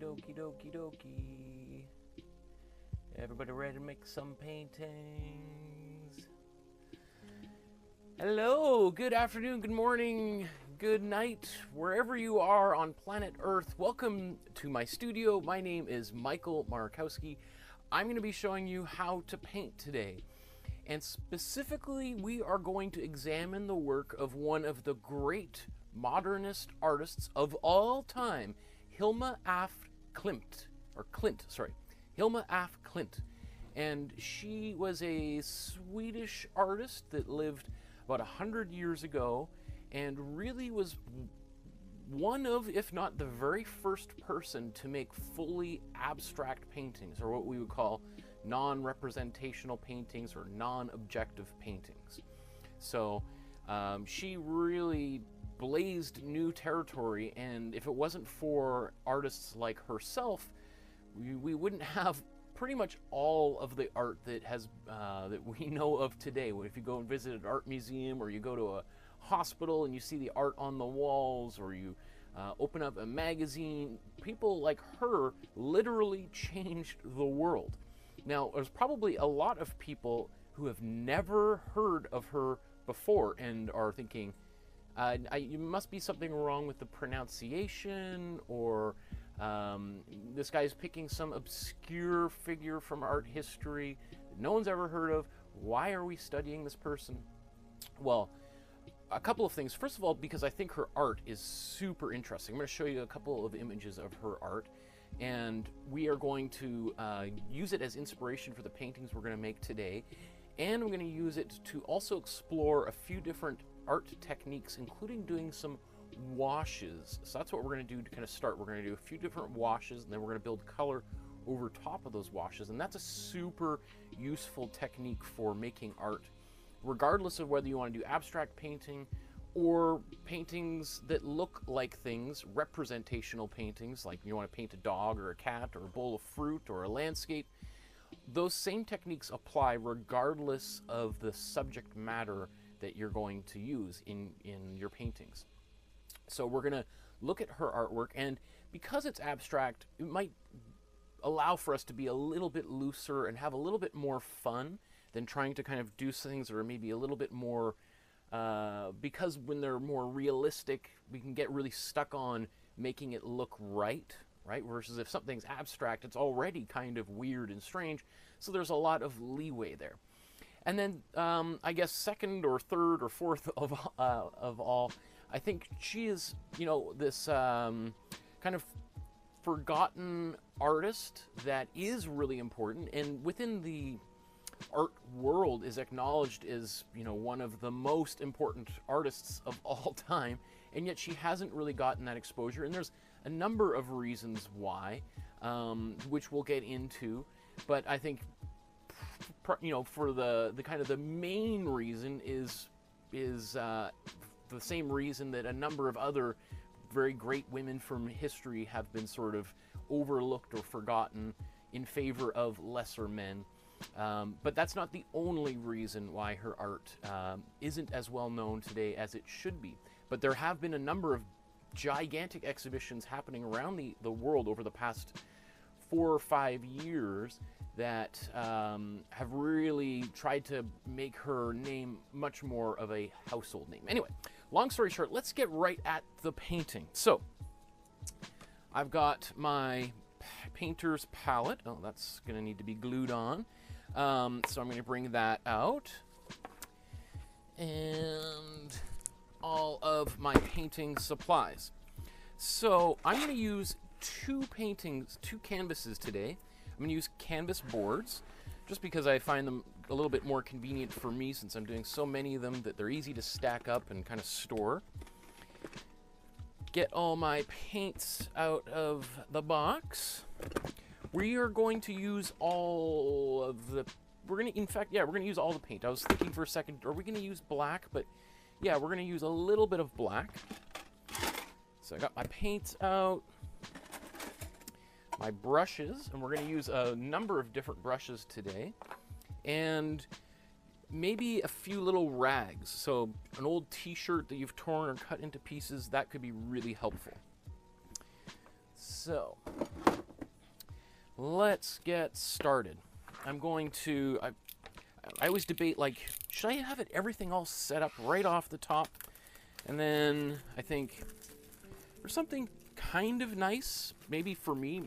dokie, dokie, dokie. Everybody ready to make some paintings? Hello, good afternoon, good morning, good night, wherever you are on planet Earth. Welcome to my studio. My name is Michael Markowsky. I'm going to be showing you how to paint today. And specifically, we are going to examine the work of one of the great modernist artists of all time, Hilma af Klint, Hilma af Klint. And she was a Swedish artist that lived about 100 years ago and really was one of, if not the very first person to make fully abstract paintings, or what we would call non-representational paintings or non-objective paintings. So she really blazed new territory, and if it wasn't for artists like herself, we wouldn't have pretty much all of the art that we know of today. If you go and visit an art museum, or you go to a hospital and you see the art on the walls, or you open up a magazine, people like her literally changed the world. Now, there's probably a lot of people who have never heard of her before and are thinking, you must be something wrong with the pronunciation, or this guy's picking some obscure figure from art history that no one's ever heard of. Why are we studying this person? Well, a couple of things. First of all, because I think her art is super interesting. I'm going to show you a couple of images of her art, and we are going to use it as inspiration for the paintings we're going to make today, and we're going to use it to also explore a few different art techniques, including doing some washes. So that's what we're going to do to kind of start. We're going to do a few different washes, and then we're going to build color over top of those washes, and that's a super useful technique for making art, regardless of whether you want to do abstract painting or paintings that look like things, representational paintings, like you want to paint a dog or a cat or a bowl of fruit or a landscape. Those same techniques apply regardless of the subject matter that you're going to use in your paintings. So we're going to look at her artwork, and because it's abstract, it might allow for us to be a little bit looser and have a little bit more fun than trying to kind of do things that are maybe a little bit more, because when they're more realistic, we can get really stuck on making it look right? Versus if something's abstract, it's already kind of weird and strange, so there's a lot of leeway there. And then, I guess second or third or fourth of all, I think she is, this kind of forgotten artist that is really important, and within the art world is acknowledged as, one of the most important artists of all time, and yet she hasn't really gotten that exposure. And there's a number of reasons why, which we'll get into, but I think, for the kind of the main reason is the same reason that a number of other very great women from history have been sort of overlooked or forgotten in favor of lesser men. But that's not the only reason why her art isn't as well known today as it should be. But there have been a number of gigantic exhibitions happening around the world over the past 4 or 5 years that have really tried to make her name much more of a household name. Anyway, long story short, let's get right at the painting. So, I've got my painter's palette. Oh, that's going to need to be glued on. So I'm going to bring that out. And all of my painting supplies. So I'm going to use two canvases today. I'm going to use canvas boards, just because I find them a little bit more convenient for me, since I'm doing so many of them that they're easy to stack up and kind of store. Get all my paints out of the box. We are going to use all of the, we're going to use all the paint. I was thinking for a second, are we going to use black? But yeah, we're going to use a little bit of black. So I got my paints out, my brushes, and we're going to use a number of different brushes today, and maybe a few little rags. So an old t-shirt that you've torn or cut into pieces, that could be really helpful. So let's get started. I'm going to, I always debate, like, should I have everything all set up right off the top? And then I think for something kind of nice, maybe for me,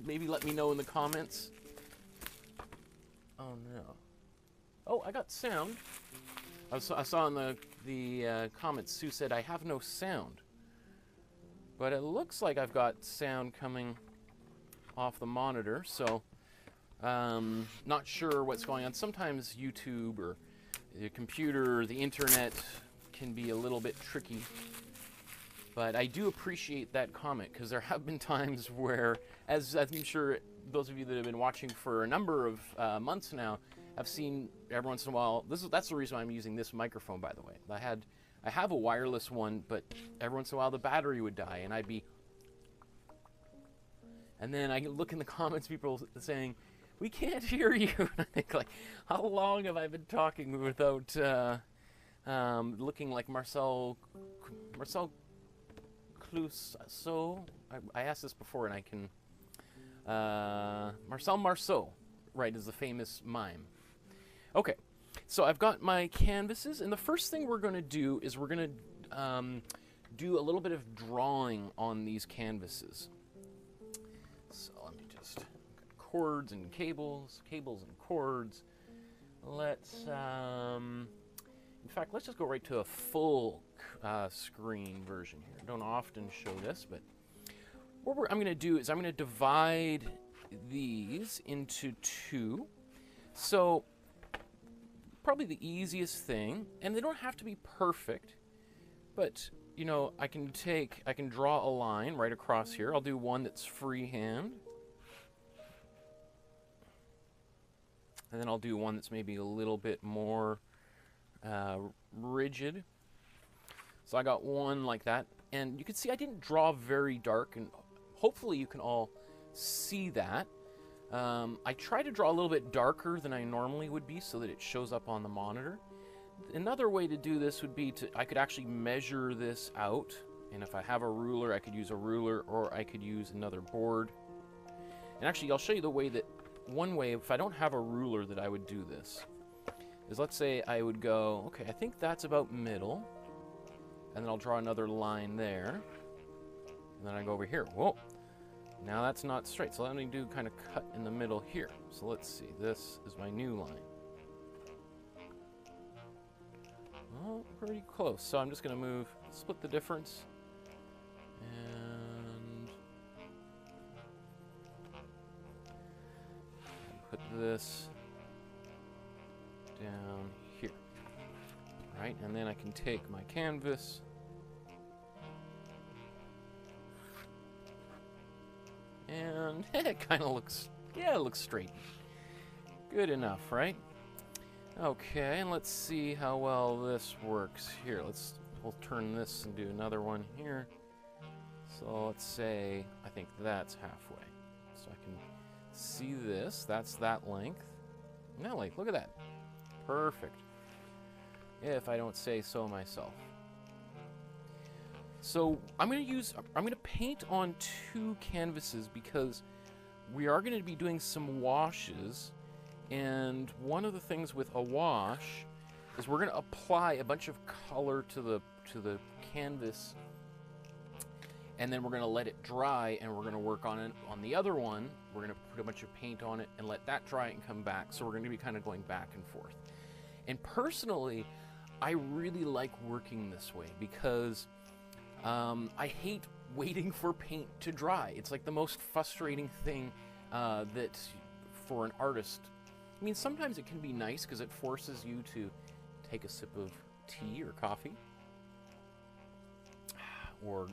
maybe let me know in the comments. Oh no. Oh, I got sound. I saw in the comments, Sue said I have no sound. But it looks like I've got sound coming off the monitor, so not sure what's going on. Sometimes YouTube or the computer or the internet can be a little bit tricky. But I do appreciate that comment, because there have been times where, as I'm sure those of you that have been watching for a number of months now, I've seen every once in a while, that's the reason why I'm using this microphone, by the way. I have a wireless one, but every once in a while the battery would die, and I'd be... And then I look in the comments, people saying, we can't hear you. And I think, like, how long have I been talking without looking like Marcel Clouseau? I asked this before, and I can... Marcel Marceau, right, is the famous mime. Okay, so I've got my canvases, and the first thing we're going to do is we're going to do a little bit of drawing on these canvases. So let me just, cords and cables and cords. Let's, in fact, let's just go right to a full screen version here. I don't often show this, but what I'm going to do is I'm going to divide these into two. So probably the easiest thing, and they don't have to be perfect, but you know, I can draw a line right across here. I'll do one that's freehand, and then I'll do one that's maybe a little bit more rigid. So I got one like that, and you can see I didn't draw very dark, and hopefully you can all see that. I try to draw a little bit darker than I normally would be so that it shows up on the monitor. Another way to do this would be I could actually measure this out, and if I have a ruler, I could use a ruler, or I could use another board. And actually, I'll show you the way that, one way, if I don't have a ruler, that I would do this, is let's say I would go, okay, I think that's about middle, and then I'll draw another line there, and then I go over here. Whoa, now that's not straight, so let me do kind of cut in the middle here. So let's see, this is my new line. Oh, pretty close. So I'm just going to split the difference, and put this down here, right? And then I can take my canvas, and it kind of looks, yeah, it looks straight. Good enough, right? Okay, and let's see how well this works here. We'll turn this and do another one here. So let's say, I think that's halfway. So I can see this, that's that length. Now, like, look at that. Perfect. If I don't say so myself. So I'm going to paint on two canvases because we are going to be doing some washes. And one of the things with a wash is we're going to apply a bunch of color to the canvas, and then we're going to let it dry, and we're going to work on it. On the other one, we're going to put a bunch of paint on it and let that dry and come back. So we're going to be kind of going back and forth. And personally, I really like working this way because I hate waiting for paint to dry. It's like the most frustrating thing that for an artist. I mean, sometimes it can be nice because it forces you to take a sip of tea or coffee, or,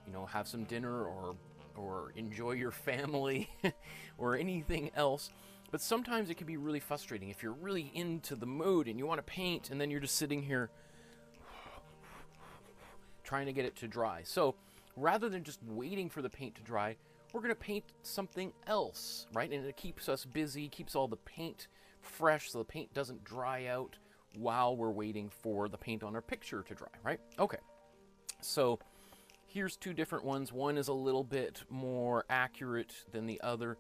you know, have some dinner, or enjoy your family, or anything else. But sometimes it can be really frustrating if you're really into the mood and you want to paint, and then you're just sitting here trying to get it to dry. So rather than just waiting for the paint to dry, we're going to paint something else, right? And it keeps us busy, keeps all the paint fresh so the paint doesn't dry out while we're waiting for the paint on our picture to dry, right? Okay, so Here's two different ones. One is a little bit more accurate than the other.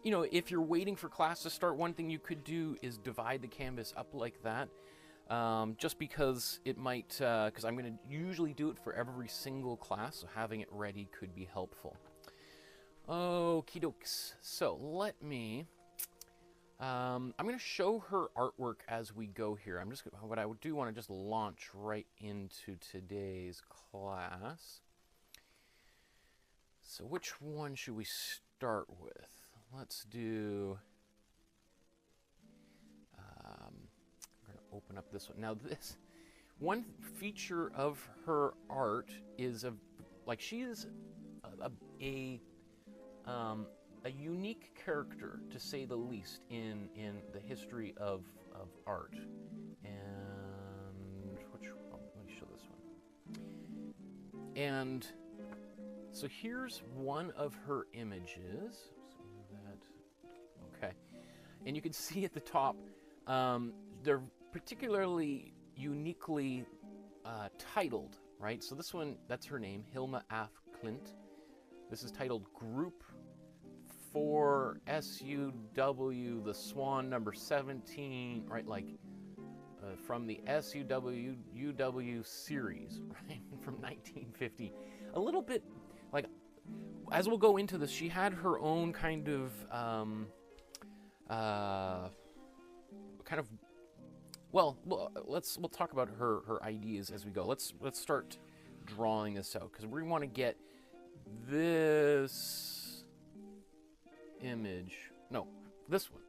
You know, if you're waiting for class to start, one thing you could do is divide the canvas up like that. Just because it might, because I'm going to usually do it for every single class, so having it ready could be helpful. Okie dokes. So let me, I'm going to show her artwork as we go here. I'm just, what I do want to just launch right into today's class. So which one should we start with? Let's do, I'm going to open up this one. Now this, one feature of her art is, like, she is a unique character, to say the least, in the history of art. And, let me show this one. And so here's one of her images. Okay, and you can see at the top, they're particularly uniquely titled, right? So this one, that's her name, Hilma Klint. This is titled Group 4 SUW, the Swan number 17, right? Like from the SUW series, right? From 1950. A little bit, like, as we'll go into this, she had her own kind of well, we'll talk about her ideas as we go. Let's start drawing this out, because we want to get this image. No, this one.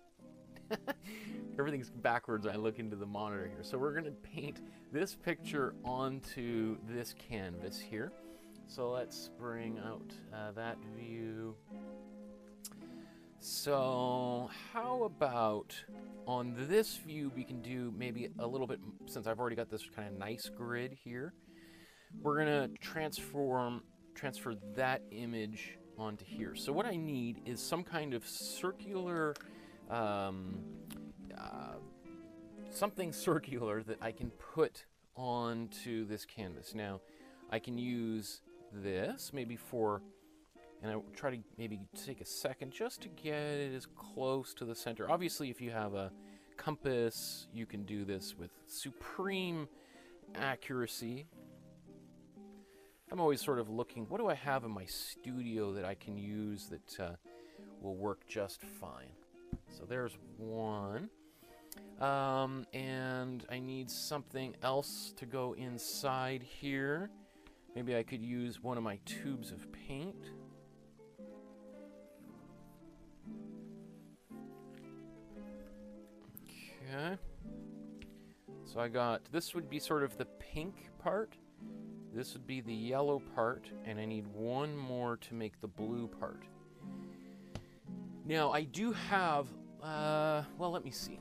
Everything's backwards when I look into the monitor here. So we're going to paint this picture onto this canvas here. So let's bring out that view. So how about on this view we can do maybe a little bit, since I've already got this kind of nice grid here, we're going to transfer that image onto here. So what I need is some kind of circular, something circular that I can put onto this canvas. Now, I can use this maybe for, and I try to maybe take a second just to get it as close to the center. Obviously, if you have a compass, you can do this with supreme accuracy. I'm always sort of looking, what do I have in my studio that I can use that will work just fine? So there's one. And I need something else to go inside here. Maybe I could use one of my tubes of paint. Okay. So I got, this would be sort of the pink part. This would be the yellow part, and I need one more to make the blue part. Now, I do have, well, let me see.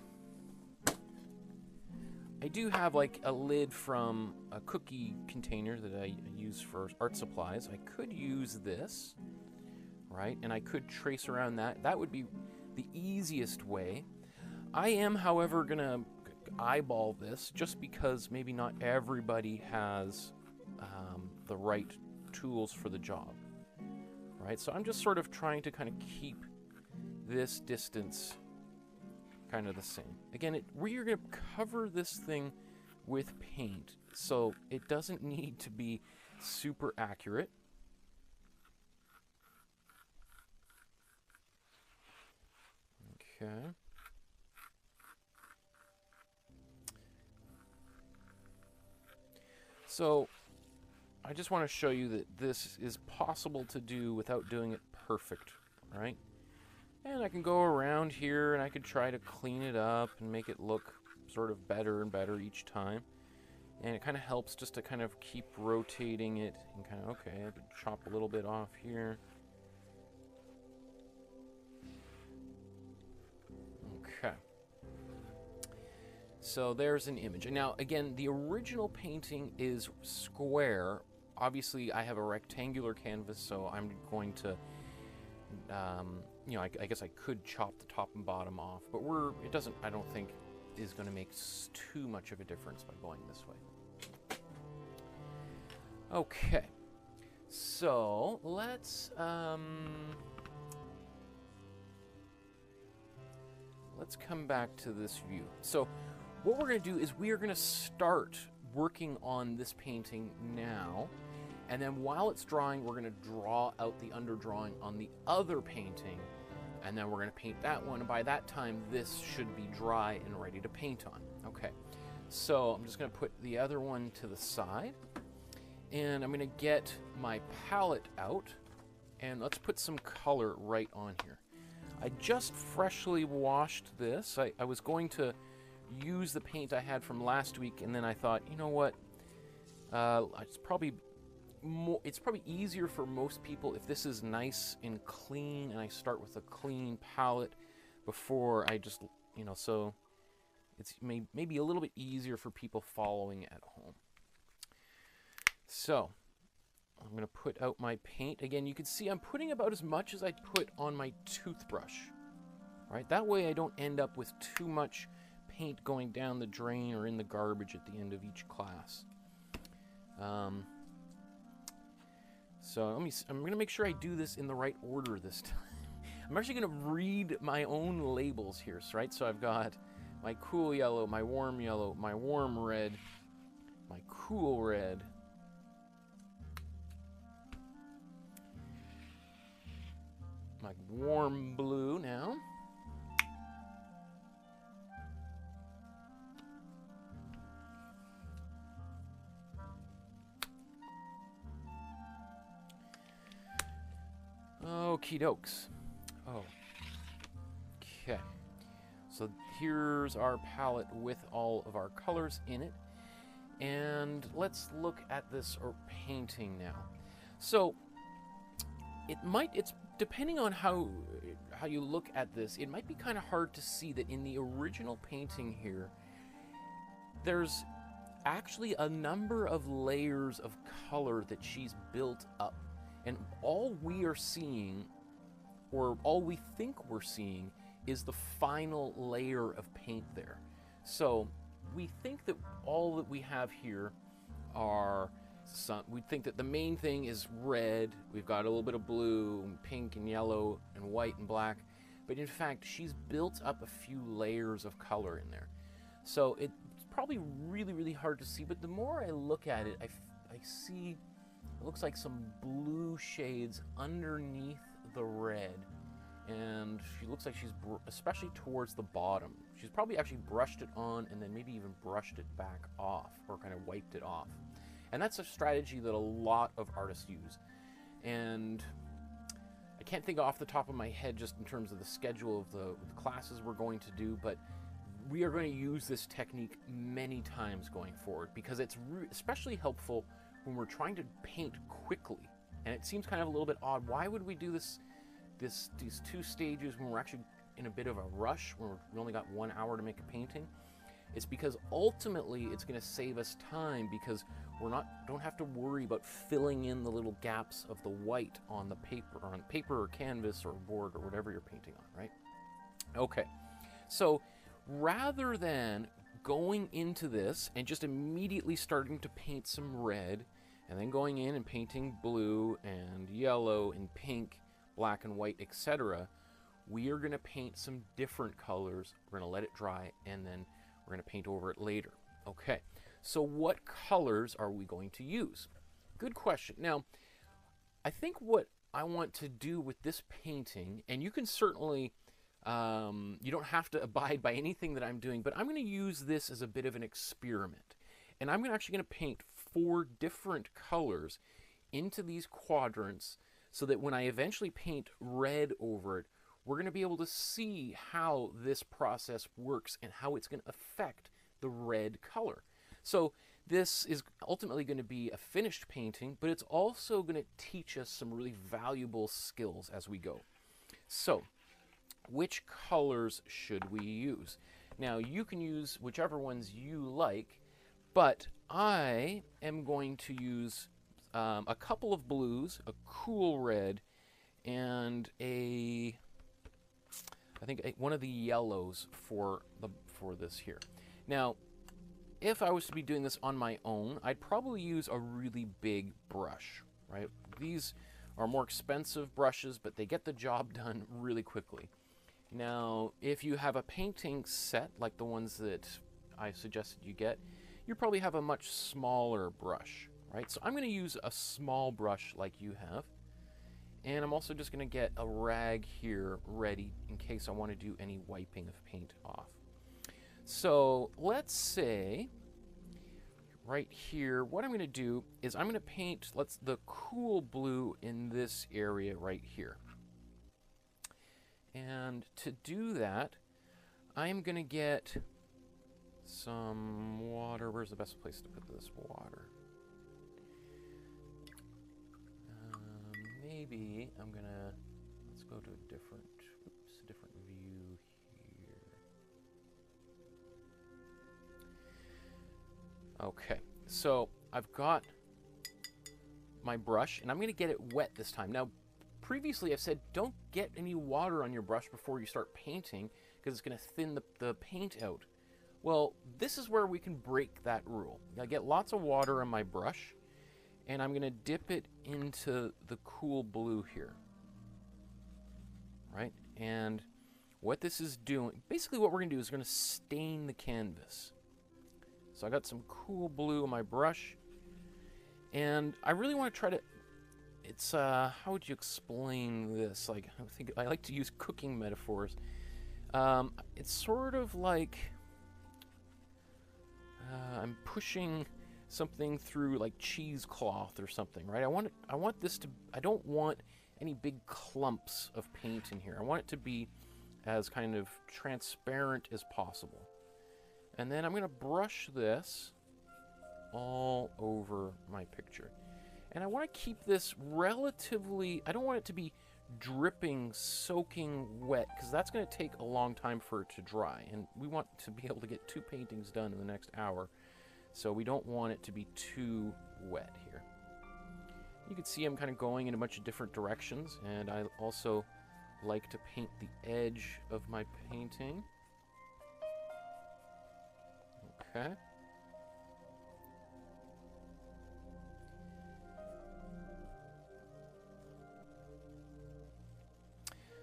I do have like a lid from a cookie container that I use for art supplies. I could use this, right? And I could trace around that. That would be the easiest way. I am, however, gonna eyeball this just because maybe not everybody has the right tools for the job, right? So I'm just sort of trying to kind of keep this distance kind of the same. Again, we're going to cover this thing with paint, so it doesn't need to be super accurate. Okay. So I just want to show you that this is possible to do without doing it perfect, right? And I can go around here and I could try to clean it up and make it look sort of better and better each time. And it kind of helps just to kind of keep rotating it and kind of, okay, I could chop a little bit off here. Okay. So there's an image. And now, again, the original painting is square. Obviously, I have a rectangular canvas, so I'm going to, you know, I guess I could chop the top and bottom off, but it doesn't, I don't think, is going to make too much of a difference by going this way. Okay, So let's come back to this view. So what we're going to do is we are going to start working on this painting now, and then while it's drying, we're going to draw out the underdrawing on the other painting, and then we're going to paint that one, and by that time this should be dry and ready to paint on. Okay, so I'm just going to put the other one to the side, and I'm going to get my palette out, and let's put some color right on here. I just freshly washed this. I was going to use the paint I had from last week, and then I thought, you know what, it's probably easier for most people if this is nice and clean, and I start with a clean palette before I just, you know, so it's maybe a little bit easier for people following at home. So I'm going to put out my paint. Again, you can see I'm putting about as much as I put on my toothbrush. Right? That way I don't end up with too much paint going down the drain or in the garbage at the end of each class. So I'm going to make sure I do this in the right order this time. I'm actually going to read my own labels here, right? So I've got my cool yellow, my warm red, my cool red, my warm blue now. Okie dokes. Oh. Okay. So here's our palette with all of our colors in it. And let's look at this painting now. So it's depending on how you look at this, it might be kind of hard to see that in the original painting here, there's actually a number of layers of color that she's built up. And all we are seeing, or all we think we're seeing, is the final layer of paint there. So we think that all that we have here are we think that the main thing is red. We've got a little bit of blue, and pink, and yellow, and white, and black. But in fact, she's built up a few layers of color in there. So it's probably really, really hard to see. But the more I look at it, I see it looks like some blue shades underneath the red. And she looks like she's, especially towards the bottom, she's probably actually brushed it on and then maybe even brushed it back off or kind of wiped it off. And that's a strategy that a lot of artists use. And I can't think off the top of my head just in terms of the schedule of the classes we're going to do, but we are going to use this technique many times going forward because it's especially helpful when we're trying to paint quickly. And it seems kind of a little bit odd. Why would we do these two stages when we're actually in a bit of a rush, when we only got 1 hour to make a painting? It's because ultimately it's going to save us time because don't have to worry about filling in the little gaps of the white on the paper, or canvas or board or whatever you're painting on, right? Okay, so rather than going into this and just immediately starting to paint some red and then going in and painting blue and yellow and pink, black and white, etc., we are going to paint some different colors. We're going to let it dry, and then we're going to paint over it later. Okay, so what colors are we going to use? Good question. Now, I think what I want to do with this painting, and you can certainly, you don't have to abide by anything that I'm doing, but I'm going to use this as a bit of an experiment. And I'm actually going to paint 4 different colors into these quadrants so that when I eventually paint red over it, we're going to be able to see how this process works and how it's going to affect the red color. So this is ultimately going to be a finished painting, but it's also going to teach us some really valuable skills as we go. So, which colors should we use? Now, you can use whichever ones you like, but I am going to use a couple of blues, a cool red, and I think one of the yellows for this here. Now, if I was to be doing this on my own, I'd probably use a really big brush, right? These are more expensive brushes, but they get the job done really quickly. Now, if you have a painting set, like the ones that I suggested you get, you probably have a much smaller brush, right? So I'm going to use a small brush like you have. And I'm also just going to get a rag here ready in case I want to do any wiping of paint off. So let's say right here, what I'm going to do is I'm going to paint the cool blue in this area right here. And to do that, I'm going to get some water. Where's the best place to put this water? Maybe I'm going to, let's go to a different view here. Okay, so I've got my brush, and I'm going to get it wet this time. Now, previously I've said don't get any water on your brush before you start painting because it's going to thin the paint out. Well, this is where we can break that rule. I get lots of water on my brush, and I'm going to dip it into the cool blue here. Right? And what this is doing, basically what we're going to do is we're going to stain the canvas. So I got some cool blue on my brush, and I really want to try to, it's, how would you explain this? Like, I like to use cooking metaphors. It's sort of like I'm pushing something through like cheesecloth or something, right? I want this to, I don't want any big clumps of paint in here. I want it to be as kind of transparent as possible. And then I'm going to brush this all over my picture. And I want to keep this relatively, I don't want it to be dripping, soaking wet, because that's going to take a long time for it to dry. And we want to be able to get 2 paintings done in the next hour. So we don't want it to be too wet here. You can see I'm kind of going in a bunch of different directions, and I also like to paint the edge of my painting. Okay.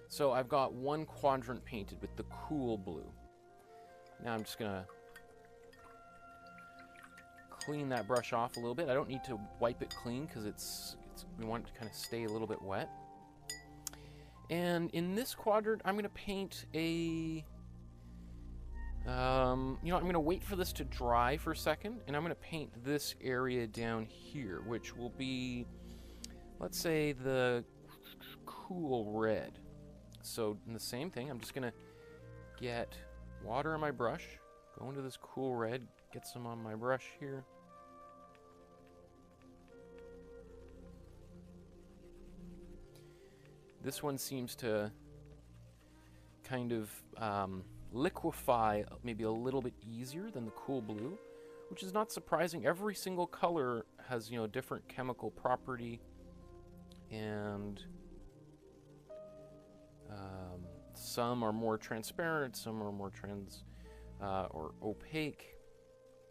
So I've got one quadrant painted with the cool blue. Now I'm just gonna clean that brush off a little bit. I don't need to wipe it clean because we want it to kind of stay a little bit wet. And in this quadrant, I'm gonna paint a I'm going to wait for this to dry for a second, and I'm going to paint this area down here, which will be, let's say, the cool red. So, in the same thing, I'm just going to get water on my brush, go into this cool red, get some on my brush here. This one seems to kind of liquefy maybe a little bit easier than the cool blue, which is not surprising. Every single color has, you know, different chemical property, and some are more transparent, some are more or opaque,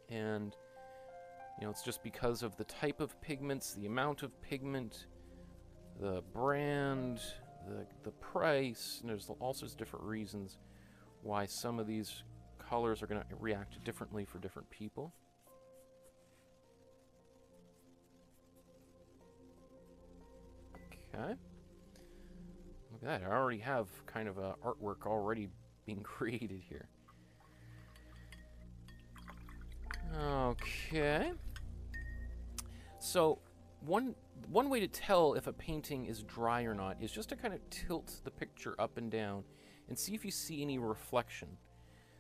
and you know, it's just because of the type of pigments, the amount of pigment, the brand, the price, and there's all sorts of different reasons why some of these colors are going to react differently for different people. Okay. Look at that. I already have kind of a artwork already being created here. Okay. So one way to tell if a painting is dry or not is just to kind of tilt the picture up and down and see if you see any reflection.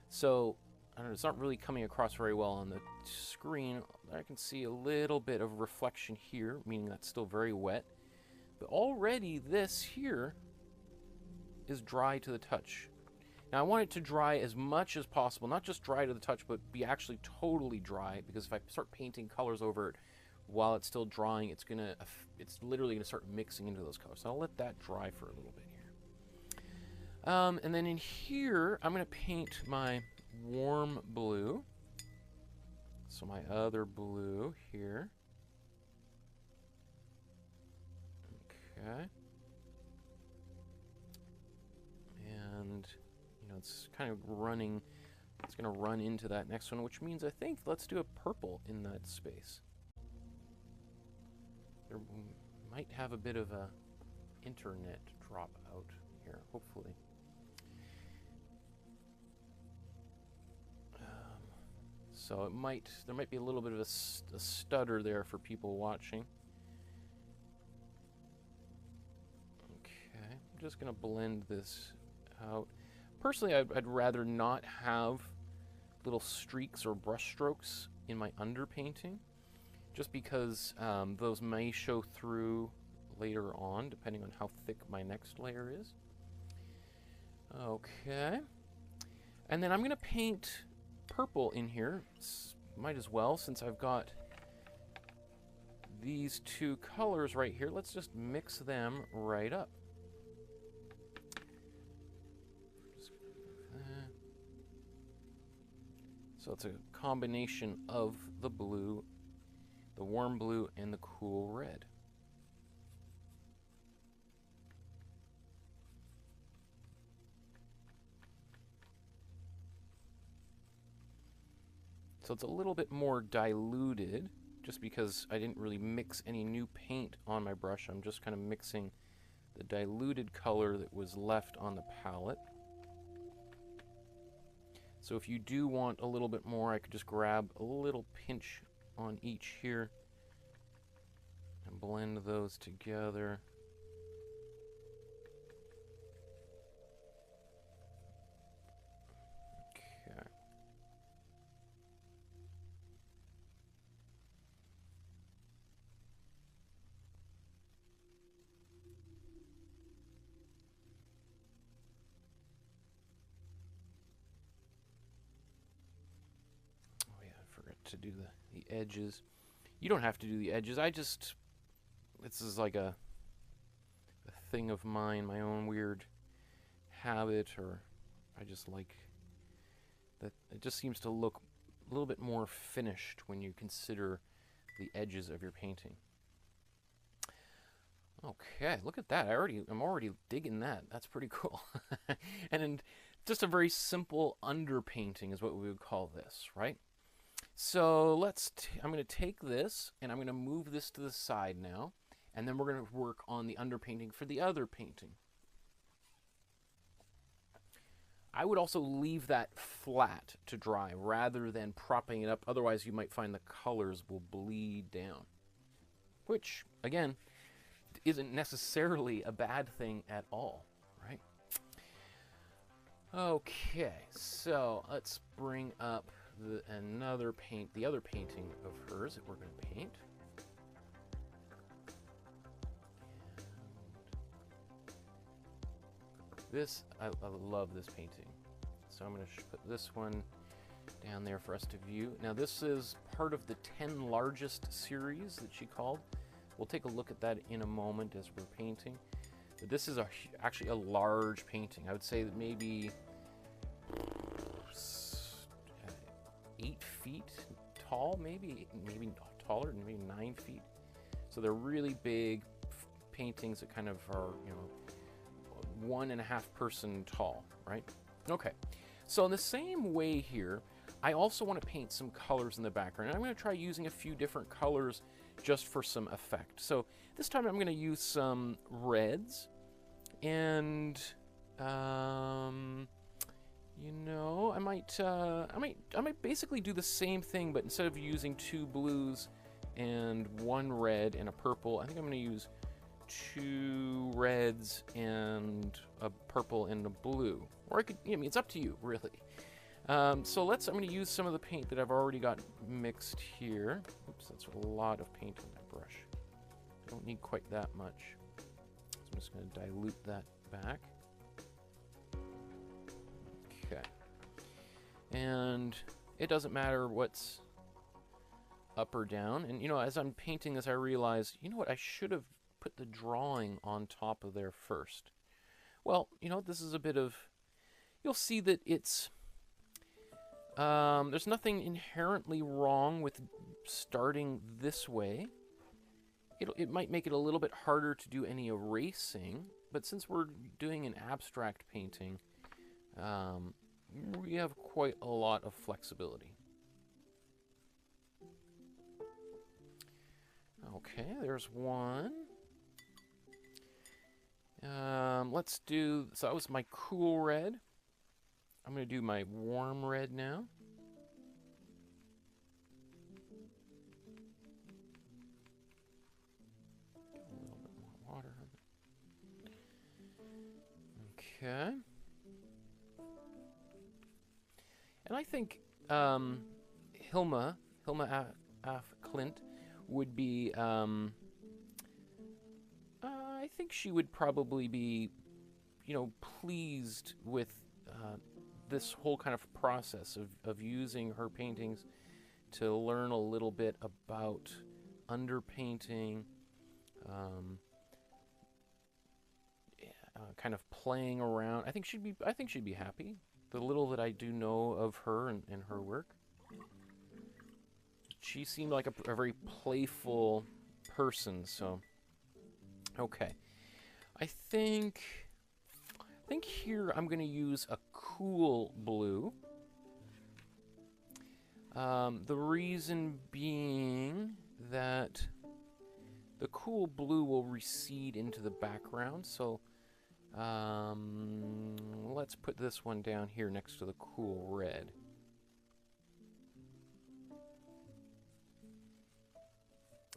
So, I don't know, it's not really coming across very well on the screen. I can see a little bit of reflection here, meaning that's still very wet. But already this here is dry to the touch. Now I want it to dry as much as possible, not just dry to the touch, but be actually totally dry, because if I start painting colors over it while it's still drying, it's literally gonna start mixing into those colors. So I'll let that dry for a little bit here. And then in here, I'm going to paint my warm blue. So my other blue here. Okay. And, you know, it's kind of running, it's going to run into that next one, which means I think let's do a purple in that space. There might have a bit of a internet dropout here, hopefully. So there might be a little bit of a stutter there for people watching. Okay, I'm just going to blend this out. Personally, I'd rather not have little streaks or brush strokes in my underpainting, just because those may show through later on, depending on how thick my next layer is. Okay. And then I'm going to paint purple in here. Might as well, since I've got these two colors right here. Let's just mix them right up. So it's a combination of the blue, the warm blue, and the cool red. So it's a little bit more diluted, just because I didn't really mix any new paint on my brush. I'm just kind of mixing the diluted color that was left on the palette. So if you do want a little bit more, I could just grab a little pinch on each here and blend those together. Okay. To do the edges. You don't have to do the edges. This is like a thing of mine, my own weird habit, or I just like that it just seems to look a little bit more finished when you consider the edges of your painting. Okay, look at that. I'm already digging that. That's pretty cool. And just a very simple underpainting is what we would call this, right? So I'm going to take this and I'm going to move this to the side now, and then we're going to work on the underpainting for the other painting. I would also leave that flat to dry rather than propping it up, otherwise you might find the colors will bleed down, which again isn't necessarily a bad thing at all, right? Okay, so let's bring up the other painting of hers that we're going to paint. I love this painting. So I'm going to put this one down there for us to view. Now this is part of the 10 largest series that she called. We'll take a look at that in a moment as we're painting. But this is actually a large painting. I would say that maybe 8 feet tall, maybe taller, maybe 9 feet. So they're really big paintings that kind of are, 1.5 person tall, right? Okay, so in the same way here, I also want to paint some colors in the background, and I'm going to try using a few different colors just for some effect. So this time I'm going to use some reds, and I might basically do the same thing, but instead of using 2 blues and 1 red and a purple, I think I'm going to use 2 reds and a purple and a blue. Or I could, it's up to you, really. So I'm going to use some of the paint that I've already got mixed here. Oops, that's a lot of paint on that brush. Don't need quite that much. So I'm just going to dilute that back. Okay. And it doesn't matter what's up or down. And, as I'm painting this, I realize, what, I should have put the drawing on top of there first. Well, this is a bit of, you'll see that it's, there's nothing inherently wrong with starting this way. it might make it a little bit harder to do any erasing, but since we're doing an abstract painting, we have quite a lot of flexibility. Okay, there's one. Let's do, so that was my cool red. I'm going to do my warm red now. Get a little bit more water. Okay. And I think Hilma Klint would be, I think she would probably be, you know, pleased with this whole kind of process of using her paintings to learn a little bit about underpainting, kind of playing around. I think she'd be happy. The little that I do know of her and her work. She seemed like a very playful person, so okay. I think here I'm going to use a cool blue. The reason being that the cool blue will recede into the background, so let's put this one down here next to the cool red.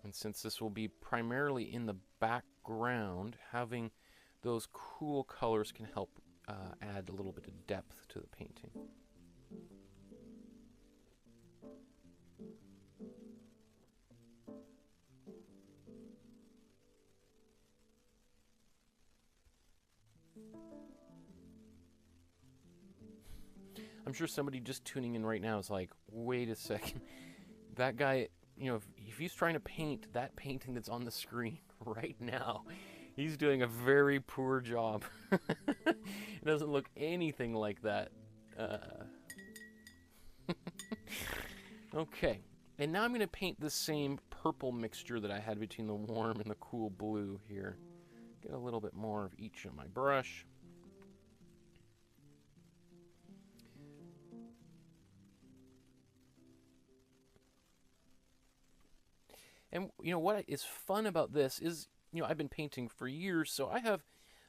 And since this will be primarily in the background, having those cool colors can help add a little bit of depth to the painting. I'm sure somebody just tuning in right now is like, wait a second, that guy, you know, if he's trying to paint that painting that's on the screen right now, he's doing a very poor job. It doesn't look anything like that. Okay, and now I'm going to paint the same purple mixture that I had between the warm and the cool blue here. Get a little bit more of each on my brush. And, you know, what is fun about this is, you know, I've been painting for years, so I have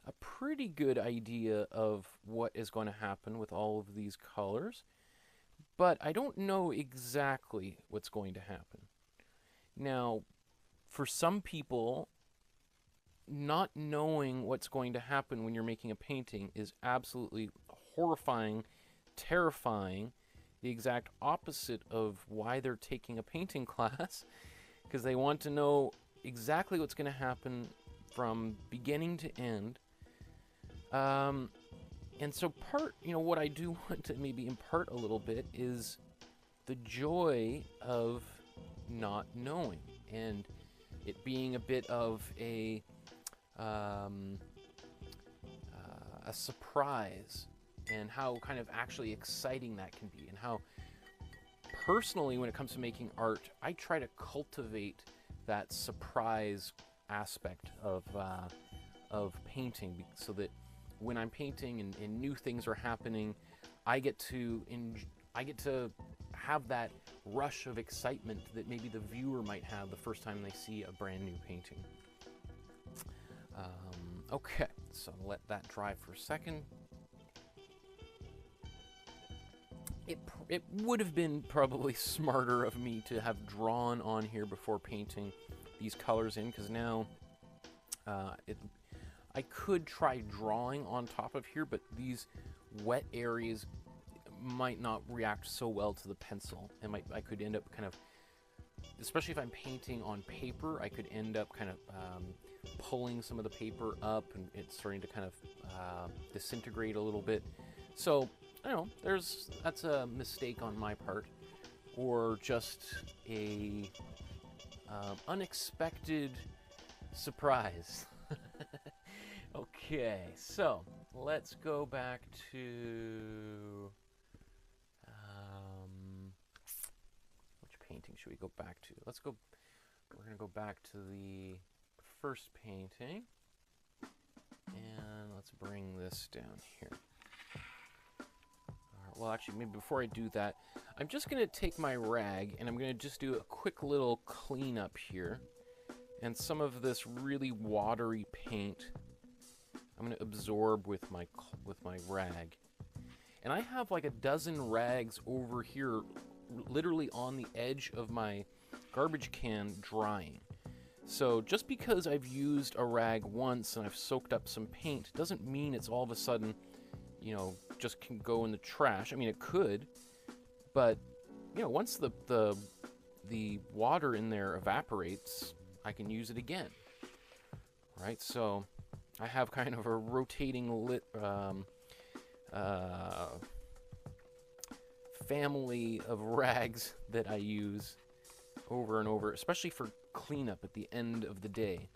a pretty good idea of what is going to happen with all of these colors, but I don't know exactly what's going to happen. Now, for some people, not knowing what's going to happen when you're making a painting is absolutely horrifying, terrifying, the exact opposite of why they're taking a painting class. Because they want to know exactly what's going to happen from beginning to end. And so you know, what I do want to maybe impart a little bit is the joy of not knowing, and it being a bit of a surprise, and how kind of actually exciting that can be, and how personally, when it comes to making art, I try to cultivate that surprise aspect of painting, so that when I'm painting and new things are happening, I get to have that rush of excitement that maybe the viewer might have the first time they see a brand new painting. Okay, so let that dry for a second. It would have been probably smarter of me to have drawn on here before painting these colors in, because now I could try drawing on top of here, but these wet areas might not react so well to the pencil, and I could end up kind of, especially if I'm painting on paper, I could end up kind of pulling some of the paper up, and it's starting to kind of disintegrate a little bit. So I don't know, that's a mistake on my part, or just a unexpected surprise. Okay, so let's go back to which painting should we go back to? Let's go we're going to go back to the first painting. And let's bring this down here. Well, actually, maybe before I do that, I'm just going to take my rag and I'm going to just do a quick little cleanup here. And some of this really watery paint, I'm going to absorb with my rag. And I have like a dozen rags over here, literally on the edge of my garbage can drying. So just because I've used a rag once and I've soaked up some paint doesn't mean it's all of a sudden, you know, just can go in the trash. I mean, it could, but you know, once the water in there evaporates, I can use it again. Right? So I have kind of a rotating family of rags that I use over and over, especially for cleanup at the end of the day.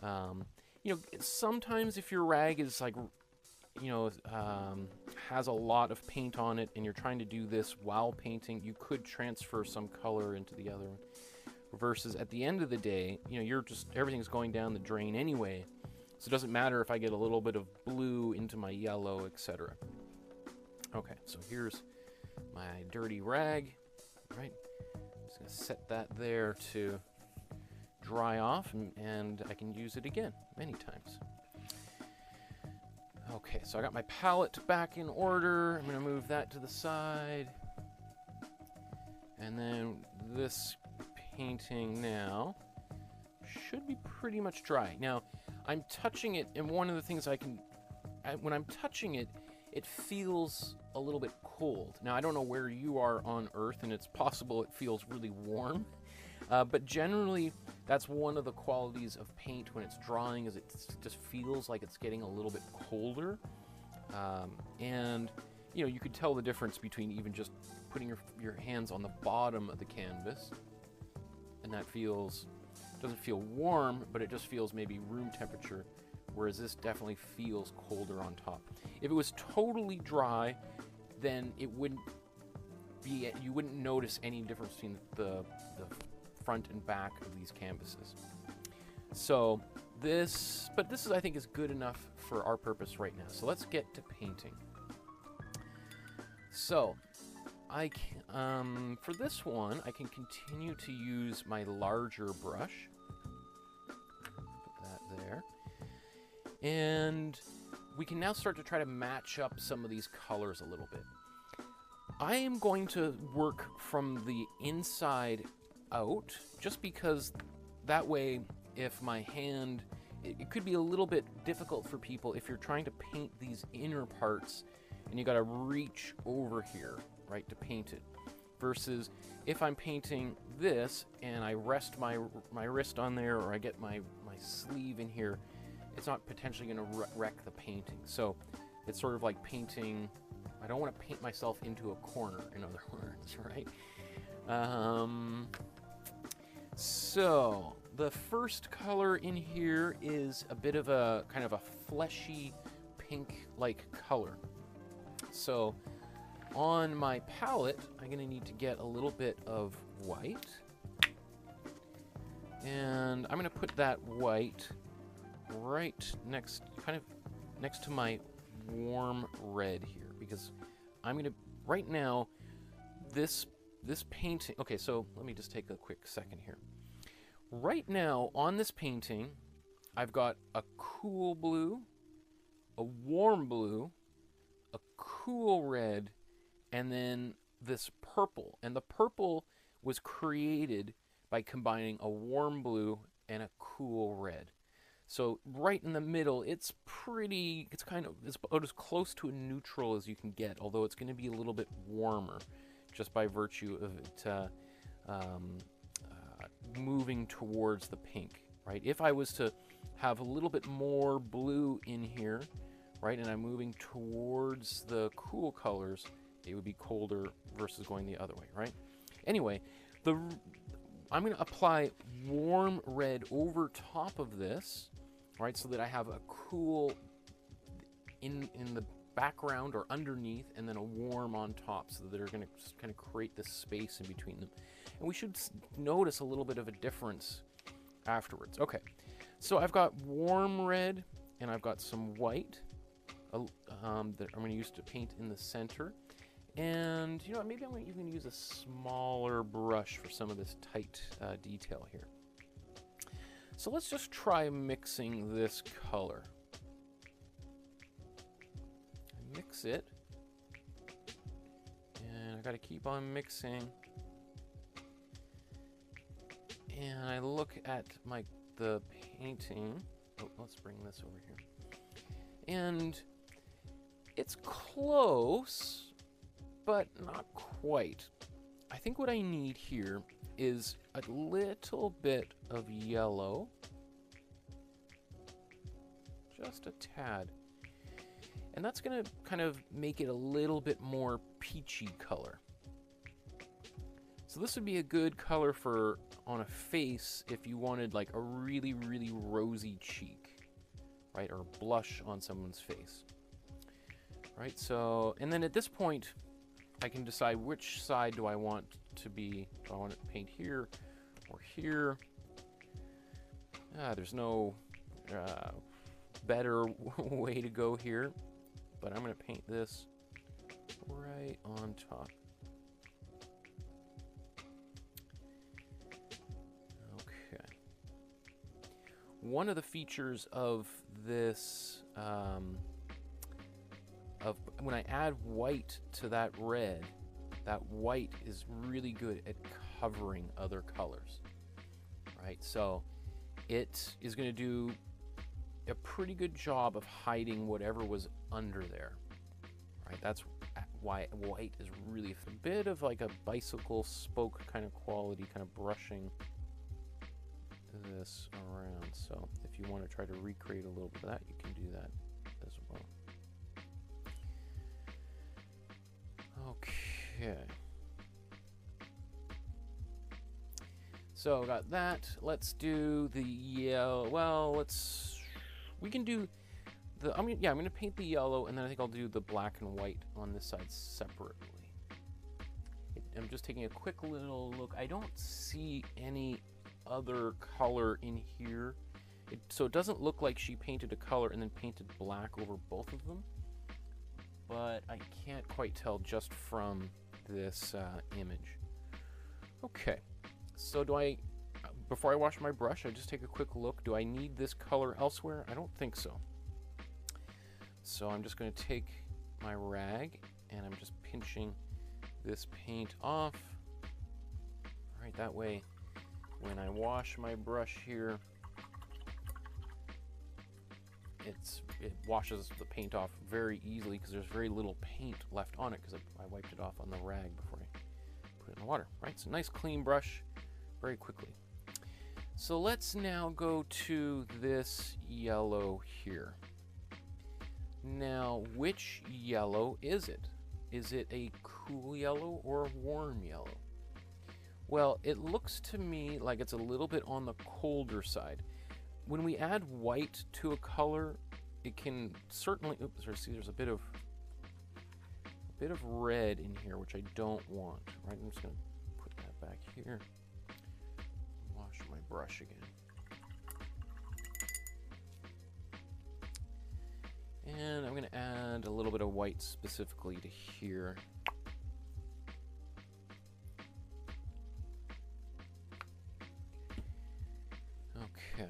You know, sometimes if your rag is like, you know, has a lot of paint on it and you're trying to do this while painting, you could transfer some color into the other one. Versus at the end of the day, you know, everything's going down the drain anyway, so it doesn't matter if I get a little bit of blue into my yellow, etc. Okay, so here's my dirty rag, right? I'm just gonna set that there to dry off, and I can use it again many times. Okay, so I got my palette back in order. I'm gonna move that to the side. And then this painting now should be pretty much dry. Now, I'm touching it, and one of the things when I'm touching it, it feels a little bit cold. Now, I don't know where you are on Earth, and it's possible it feels really warm. But generally, that's one of the qualities of paint when it's drying, is it just feels like it's getting a little bit colder. And, you know, you could tell the difference between even just putting your hands on the bottom of the canvas, and that doesn't feel warm, but it just feels maybe room temperature, whereas this definitely feels colder on top. If it was totally dry, then it wouldn't be, you wouldn't notice any difference between the front and back of these canvases. So this is, I think, is good enough for our purpose right now. So let's get to painting. So for this one, I can continue to use my larger brush. Put that there. And we can now start to try to match up some of these colors a little bit. I am going to work from the inside out, just because that way, if my hand, it could be a little bit difficult for people if you're trying to paint these inner parts and you got to reach over here, right, to paint it. Versus if I'm painting this and I rest my wrist on there, or I get my sleeve in here, it's not potentially going to wreck the painting. So it's sort of like painting, I don't want to paint myself into a corner, in other words, right? So the first color in here is a bit of a kind of a fleshy pink-like color. So on my palette, I'm going to need to get a little bit of white. And I'm going to put that white right next to my warm red here, because I'm going to, right now, this painting, okay, so let me just take a quick second here. Right now, on this painting, I've got a cool blue, a warm blue, a cool red, and then this purple. And the purple was created by combining a warm blue and a cool red. So right in the middle, it's about as close to a neutral as you can get, although it's going to be a little bit warmer, just by virtue of it moving towards the pink, right? If I was to have a little bit more blue in here, right, and I'm moving towards the cool colors, it would be colder versus going the other way, right? Anyway, I'm going to apply warm red over top of this, right, so that I have a cool in the background or underneath, and then a warm on top, so that they're going to kind of create this space in between them. And we should notice a little bit of a difference afterwards. Okay, so I've got warm red and I've got some white that I'm going to use to paint in the center. And, you know, maybe I'm going to even use a smaller brush for some of this tight detail here. So let's just try mixing this color. Mix it. And I got to keep on mixing. And I look at the painting. Oh, let's bring this over here. And it's close, but not quite. I think what I need here is a little bit of yellow. Just a tad. And that's going to kind of make it a little bit more peachy color. So this would be a good color for on a face if you wanted like a really, really rosy cheek, right? Or blush on someone's face, right? So, and then at this point, I can decide which side do I want to be. Do I want to paint here or here? There's no better way to go here, but I'm going to paint this right on top. One of the features of this, when I add white to that red, that white is really good at covering other colors, right? So it is going to do a pretty good job of hiding whatever was under there, right? That's why white is really a bit of like a bicycle spoke kind of quality, kind of brushing this around. So if you want to try to recreate a little bit of that, you can do that as well. Okay. So got that. Let's do the yellow. Well, we can do the, I'm gonna paint the yellow, and then I think I'll do the black and white on this side separately. I'm just taking a quick little look. I don't see any other color in here, so it doesn't look like she painted a color and then painted black over both of them, but I can't quite tell just from this image. Okay, so before I wash my brush, I just take a quick look. Do I need this color elsewhere? I don't think so. So I'm just going to take my rag and I'm just pinching this paint off. All right, that way when I wash my brush here, it washes the paint off very easily because there's very little paint left on it because I wiped it off on the rag before I put it in the water, right? So nice clean brush very quickly. So let's now go to this yellow here. Now, which yellow is it? Is it a cool yellow or a warm yellow? Well, it looks to me like it's a little bit on the colder side. When we add white to a color, it can certainly, there's a bit of red in here, which I don't want, right? I'm just gonna put that back here. Wash my brush again. And I'm gonna add a little bit of white specifically to here. Okay.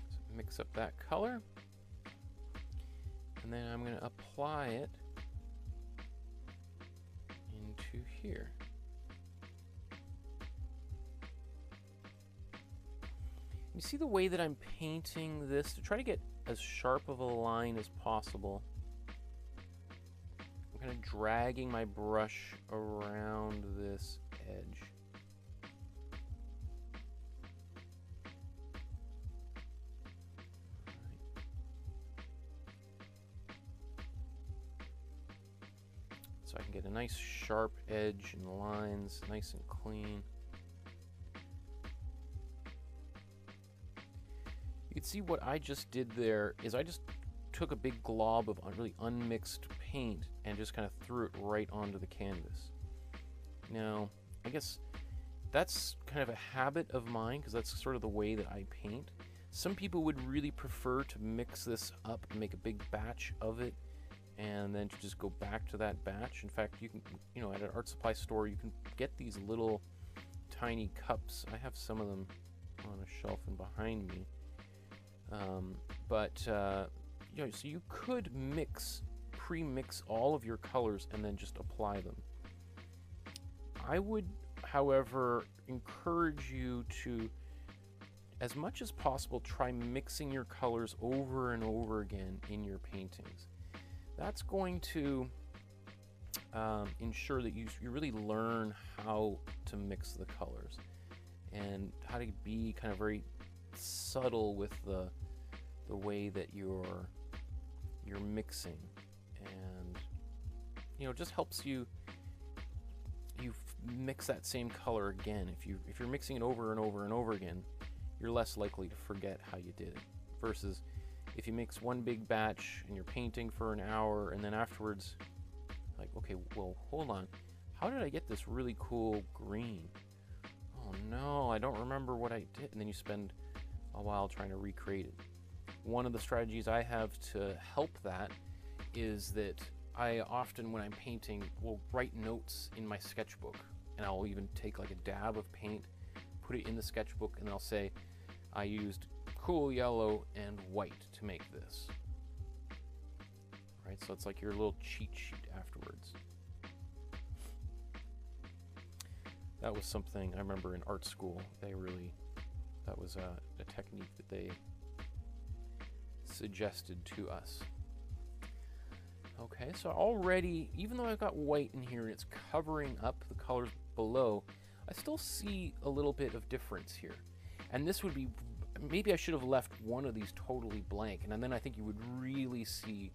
So mix up that color. And then I'm going to apply it into here. You see the way that I'm painting this to try to get as sharp of a line as possible. I'm kind of dragging my brush around this edge. So I can get a nice sharp edge and lines, nice and clean. You can see what I just did there is I just took a big glob of really unmixed paint and just kind of threw it right onto the canvas. Now, I guess that's kind of a habit of mine because that's sort of the way that I paint. Some people would really prefer to mix this up and make a big batch of it and then to just go back to that batch. In fact, you can, at an art supply store, you can get these little tiny cups. I have some of them on a shelf and behind me. So you could pre-mix all of your colors and then just apply them. I would, however, encourage you to, as much as possible, try mixing your colors over and over again in your paintings. That's going to ensure that you really learn how to mix the colors and how to be kind of very subtle with the way that you're mixing, and it just helps you mix that same color again. If you're mixing it over and over and over again, you're less likely to forget how you did it, versus if you mix one big batch and you're painting for an hour and then afterwards, like, okay, well, hold on, how did I get this really cool green? Oh no, I don't remember what I did. And then you spend a while trying to recreate it. One of the strategies I have to help that is that I often, when I'm painting, will write notes in my sketchbook, and I'll even take like a dab of paint, put it in the sketchbook, and I'll say, I used cool yellow and white to make this. Right, so it's like your little cheat sheet afterwards. That was something I remember in art school. That was a technique that they suggested to us. Okay, so already, even though I've got white in here and it's covering up the colors below, I still see a little bit of difference here. And this would be, maybe I should have left one of these totally blank, and then I think you would really see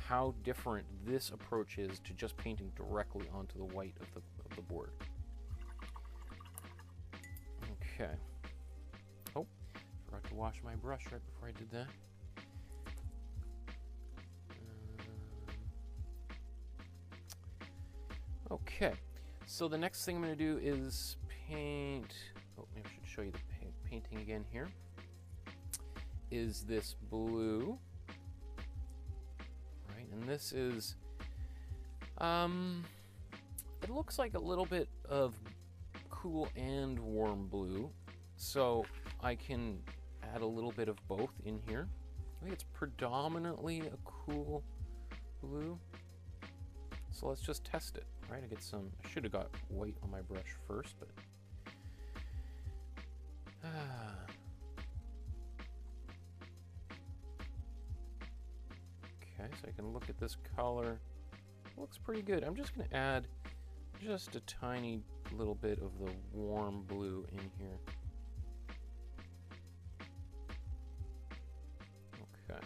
how different this approach is to just painting directly onto the white of the board. Okay. Oh, forgot to wash my brush right before I did that. Okay, so the next thing I'm going to do is paint. Oh, maybe I should show you the painting again here. Is this blue? Right, and this is, it looks like a little bit of cool and warm blue, so I can add a little bit of both in here. I think it's predominantly a cool blue, so let's just test it. Right, I should have got white on my brush first, but okay, so I can look at this color. It looks pretty good. I'm just going to add just a tiny little bit of the warm blue in here. Okay.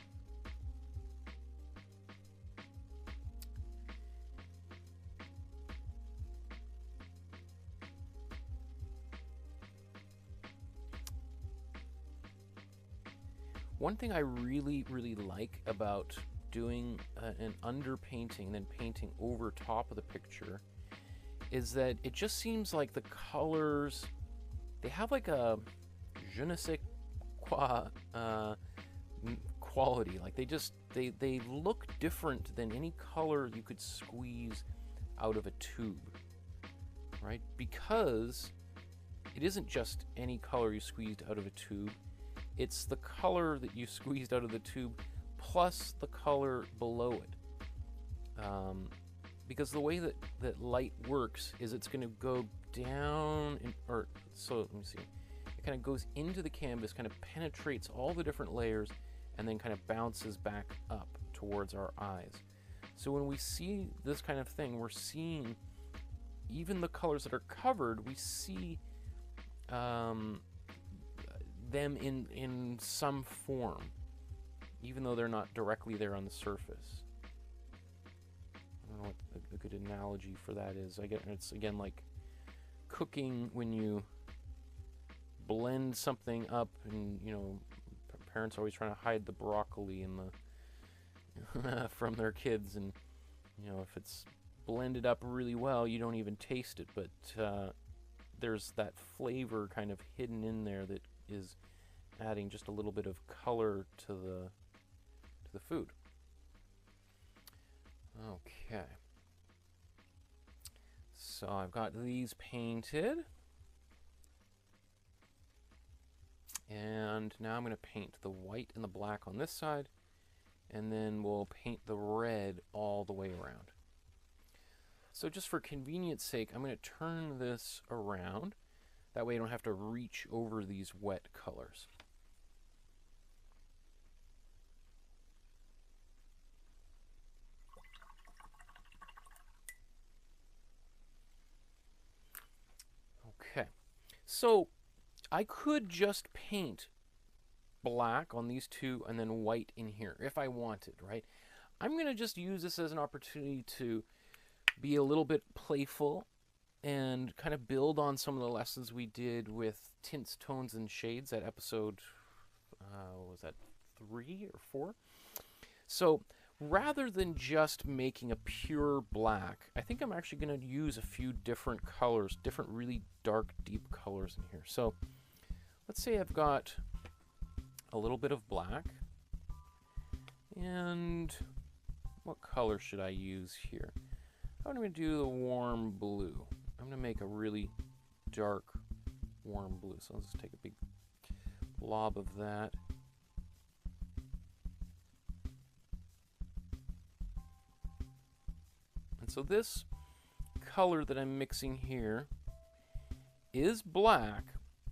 One thing I really, really like about doing an underpainting and then painting over top of the picture is that it just seems like the colors, they have like a je ne sais quoi quality. Like they look different than any color you could squeeze out of a tube, right? Because it isn't just any color you squeezed out of a tube. It's the color that you squeezed out of the tube plus the color below it. Because the way that light works is it's going to go down, so let me see. It kind of goes into the canvas, kind of penetrates all the different layers, and then kind of bounces back up towards our eyes. So when we see this kind of thing, we're seeing even the colors that are covered, we see them in some form, even though they're not directly there on the surface. I don't know what a good analogy for that is. I guess it's again like cooking when you blend something up, and parents are always trying to hide the broccoli from their kids, and you know, if it's blended up really well, you don't even taste it, but there's that flavor kind of hidden in there that is adding just a little bit of color to the food. Okay. So I've got these painted. And now I'm going to paint the white and the black on this side, and then we'll paint the red all the way around. So just for convenience sake, I'm going to turn this around. That way I don't have to reach over these wet colors. Okay, so I could just paint black on these two and then white in here if I wanted, right? I'm going to just use this as an opportunity to be a little bit playful and kind of build on some of the lessons we did with tints, tones, and shades at episode, what was that, 3 or 4? So rather than just making a pure black, I think I'm actually going to use a few different colors, different really dark, deep colors in here. So let's say I've got a little bit of black, and what color should I use here? I'm going to do the warm blue. I'm going to make a really dark warm blue. So let's just take a big blob of that. And so this color that I'm mixing here is black,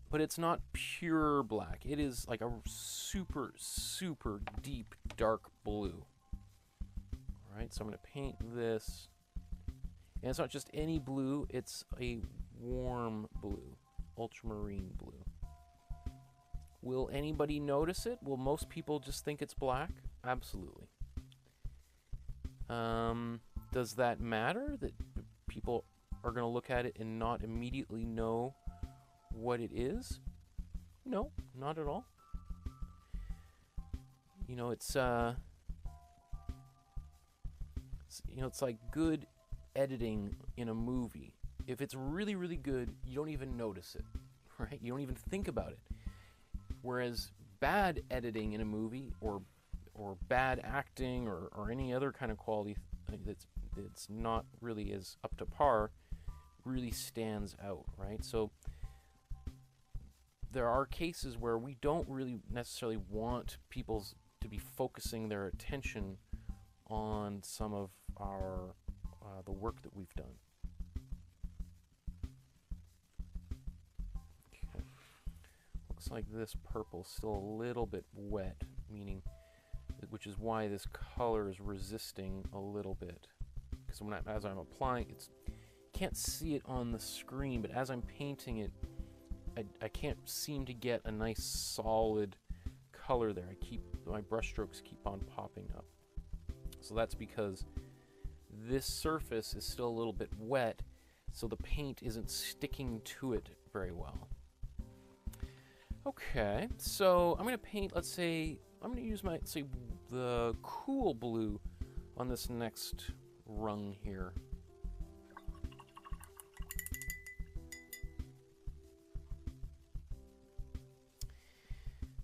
but it's not pure black. It is like a super, super deep dark blue. All right, so I'm going to paint this. And it's not just any blue, it's a warm blue, ultramarine blue. Will anybody notice it? Will most people just think it's black? Absolutely. Does that matter that people are going to look at it and not immediately know what it is? No, not at all. You know, it's like good editing in a movie. If it's really, really good, you don't even notice it, right? You don't even think about it. Whereas bad editing in a movie, or bad acting, or any other kind of quality that's not really as up to par, really stands out, right? So there are cases where we don't really necessarily want people to be focusing their attention on some of our the work that we've done. Okay. Looks like this purple's still a little bit wet, meaning, which is why this color is resisting a little bit. Because as I'm applying, can't see it on the screen, but as I'm painting it, I can't seem to get a nice solid color there. My brush strokes keep on popping up. So that's because this surface is still a little bit wet, so the paint isn't sticking to it very well. Okay, so I'm going to paint, let's say, I'm going to use the cool blue on this next rung here.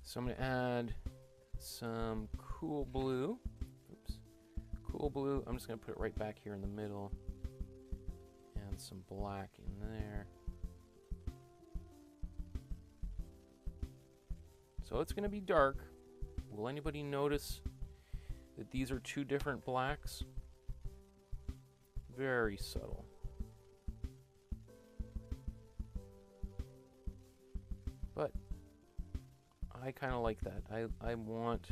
So I'm going to add some cool blue. Cool blue. I'm just going to put it right back here in the middle. And some black in there. So it's going to be dark. Will anybody notice that these are two different blacks? Very subtle. But I kind of like that. I want...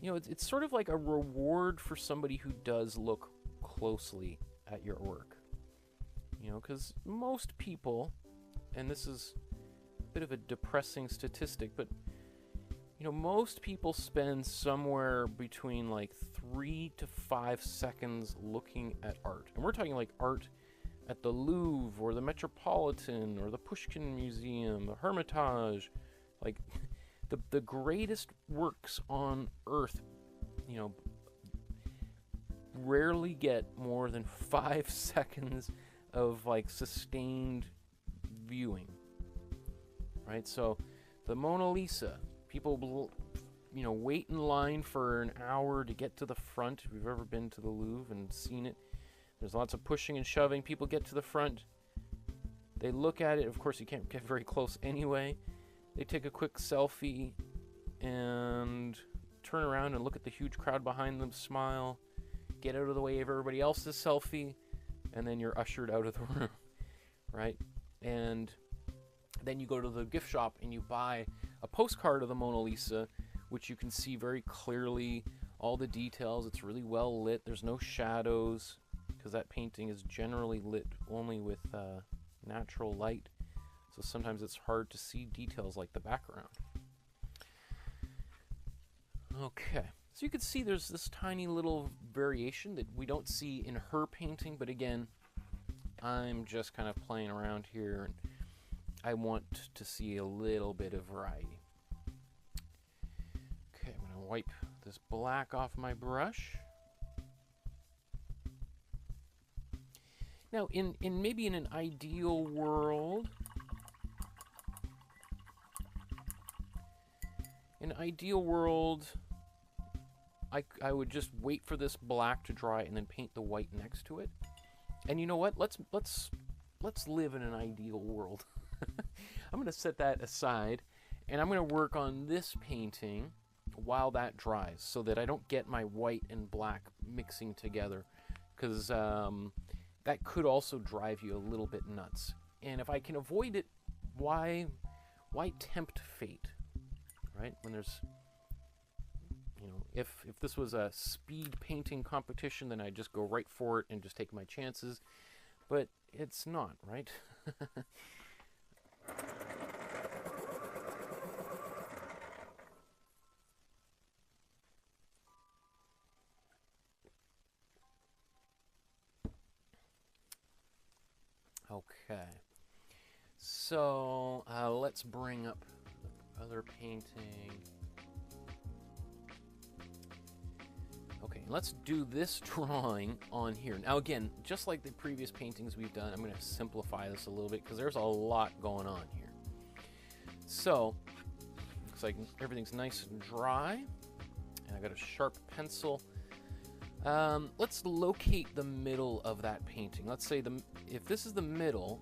You know, it's sort of like a reward for somebody who does look closely at your work. You know, because most people, and this is a bit of a depressing statistic, but, you know, most people spend somewhere between like 3 to 5 seconds looking at art. And we're talking like art at the Louvre, or the Metropolitan, or the Pushkin Museum, the Hermitage. Like, the greatest works on Earth, you know, rarely get more than 5 seconds of like sustained viewing, right? So the Mona Lisa, people will, you know, wait in line for an hour to get to the front. If you've ever been to the Louvre and seen it, there's lots of pushing and shoving. People get to the front, they look at it. Of course, you can't get very close anyway. They take a quick selfie and turn around and look at the huge crowd behind them, smile, get out of the way of everybody else's selfie, and then you're ushered out of the room, right? And then you go to the gift shop and you buy a postcard of the Mona Lisa, which you can see very clearly all the details. It's really well lit. There's no shadows, because that painting is generally lit only with natural light. So sometimes it's hard to see details like the background. Okay, so you can see there's this tiny little variation that we don't see in her painting, but again, I'm just kind of playing around here, and I want to see a little bit of variety. Okay, I'm going to wipe this black off my brush. Now, in maybe in an ideal world, I would just wait for this black to dry and then paint the white next to it. And you know what? Let's live in an ideal world. I'm going to set that aside, and I'm going to work on this painting while that dries, so that I don't get my white and black mixing together, because that could also drive you a little bit nuts. And if I can avoid it, why tempt fate, right? When there's, you know, if this was a speed painting competition, then I'd just go right for it and just take my chances. But it's not, right? Okay, so let's bring up the other painting. Okay, let's do this drawing on here. Now again, just like the previous paintings we've done, I'm going to simplify this a little bit because there's a lot going on here. So, looks like everything's nice and dry, and I got a sharp pencil. Let's locate the middle of that painting. Let's say if this is the middle,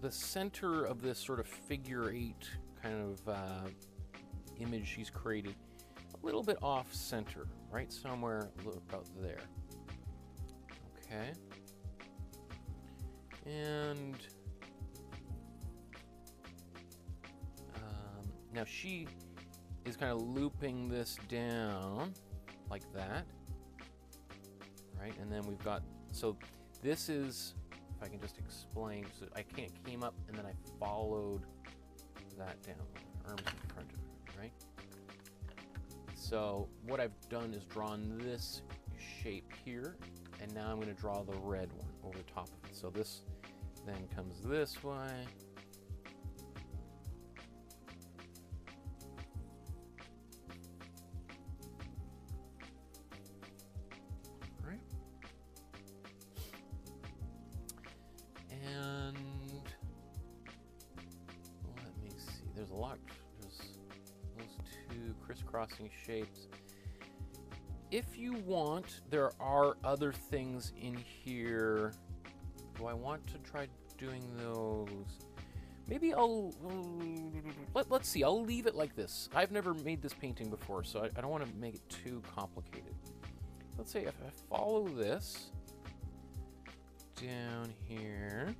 the center of this sort of figure 8 kind of image she's created, a little bit off center, right somewhere about there. Okay. And now she is kind of looping this down like that. Right, and then we've got, so this is, if I can just explain, so I came up and then I followed that down, arms in front of it, right? So what I've done is drawn this shape here, and now I'm going to draw the red one over top of it. So this then comes this way. Crisscrossing shapes. If you want, there are other things in here. Do I want to try doing those? Maybe let's see, I'll leave it like this. I've never made this painting before, so I don't want to make it too complicated. Let's say if I follow this down here,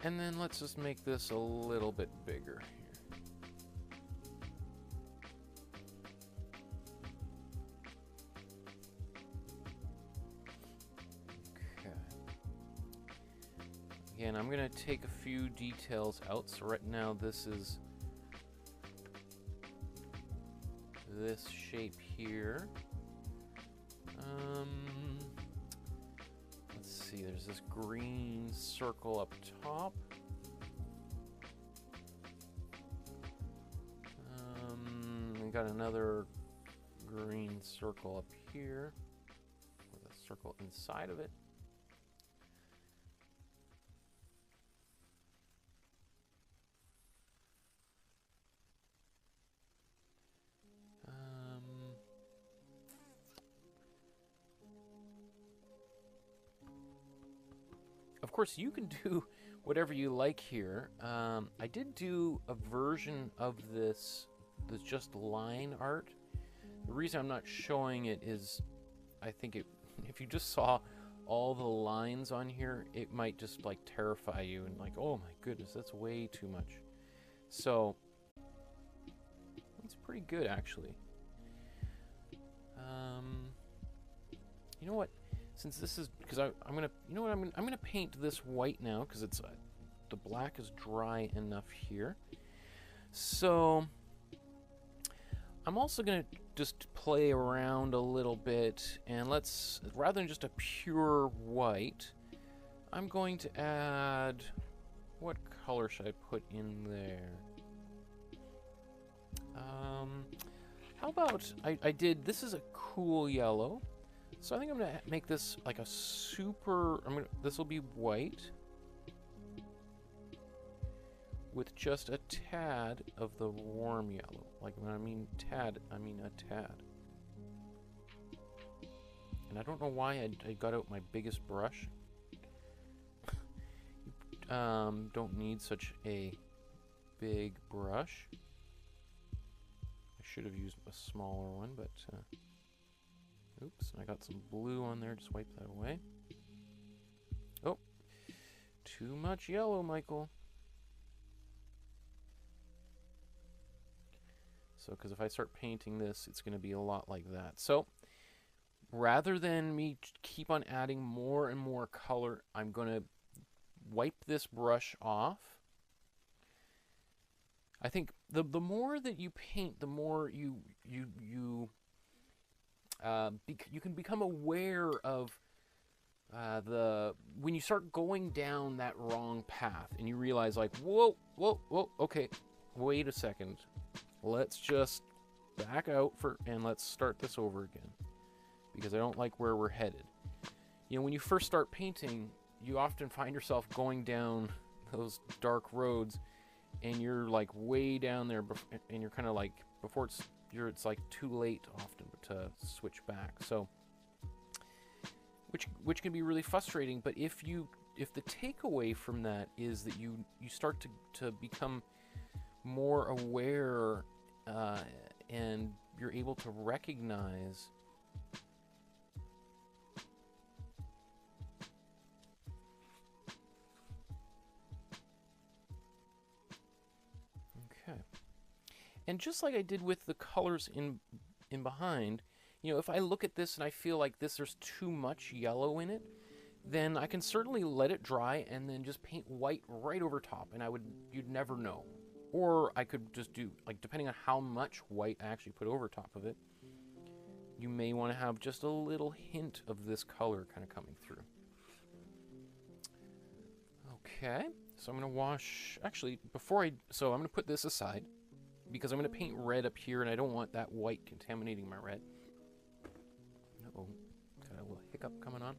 and then let's just make this a little bit bigger here. Okay. Again, I'm going to take a few details out. So right now this is this shape here. Let's see, there's this green circle up top. We got another green circle up here with a circle inside of it. Of course, you can do whatever you like here. I did do a version of this that's just line art. The reason I'm not showing it is I think if you just saw all the lines on here, it might just like terrify you and like, oh my goodness, that's way too much. So it's pretty good actually. You know what? Since this is, because I'm gonna, you know what, I'm gonna paint this white now because it's the black is dry enough here. So I'm also gonna just play around a little bit, and let's, rather than just a pure white, I'm going to add, what color should I put in there? How about I did, this is a cool yellow. So I think I'm going to make this like a super, this will be white with just a tad of the warm yellow. Like when I mean tad, I mean a tad. And I don't know why I got out my biggest brush. You don't need such a big brush. I should have used a smaller one, but oops, I got some blue on there, just wipe that away. Oh, too much yellow, Michael. So, because if I start painting this, it's going to be a lot like that. So, rather than me keep on adding more and more color, I'm going to wipe this brush off. I think the more that you paint, the more you can become aware of when you start going down that wrong path and you realize like, whoa, okay, wait a second. Let's just back out and let's start this over again because I don't like where we're headed. You know, when you first start painting, you often find yourself going down those dark roads and you're like way down there and you're kind of like, before it's like too late often to switch back. So which can be really frustrating, but if the takeaway from that is that you start to become more aware and you're able to recognize and just like I did with the colors in behind, you know, if I look at this and I feel like there's too much yellow in it, then I can certainly let it dry and then just paint white right over top, and you'd never know. Or I could just do, like, depending on how much white I actually put over top of it, you may want to have just a little hint of this color kind of coming through. Okay, so I'm going to wash, actually, so I'm going to put this aside, because I'm going to paint red up here, and I don't want that white contaminating my red. Uh-oh, got a little hiccup coming on.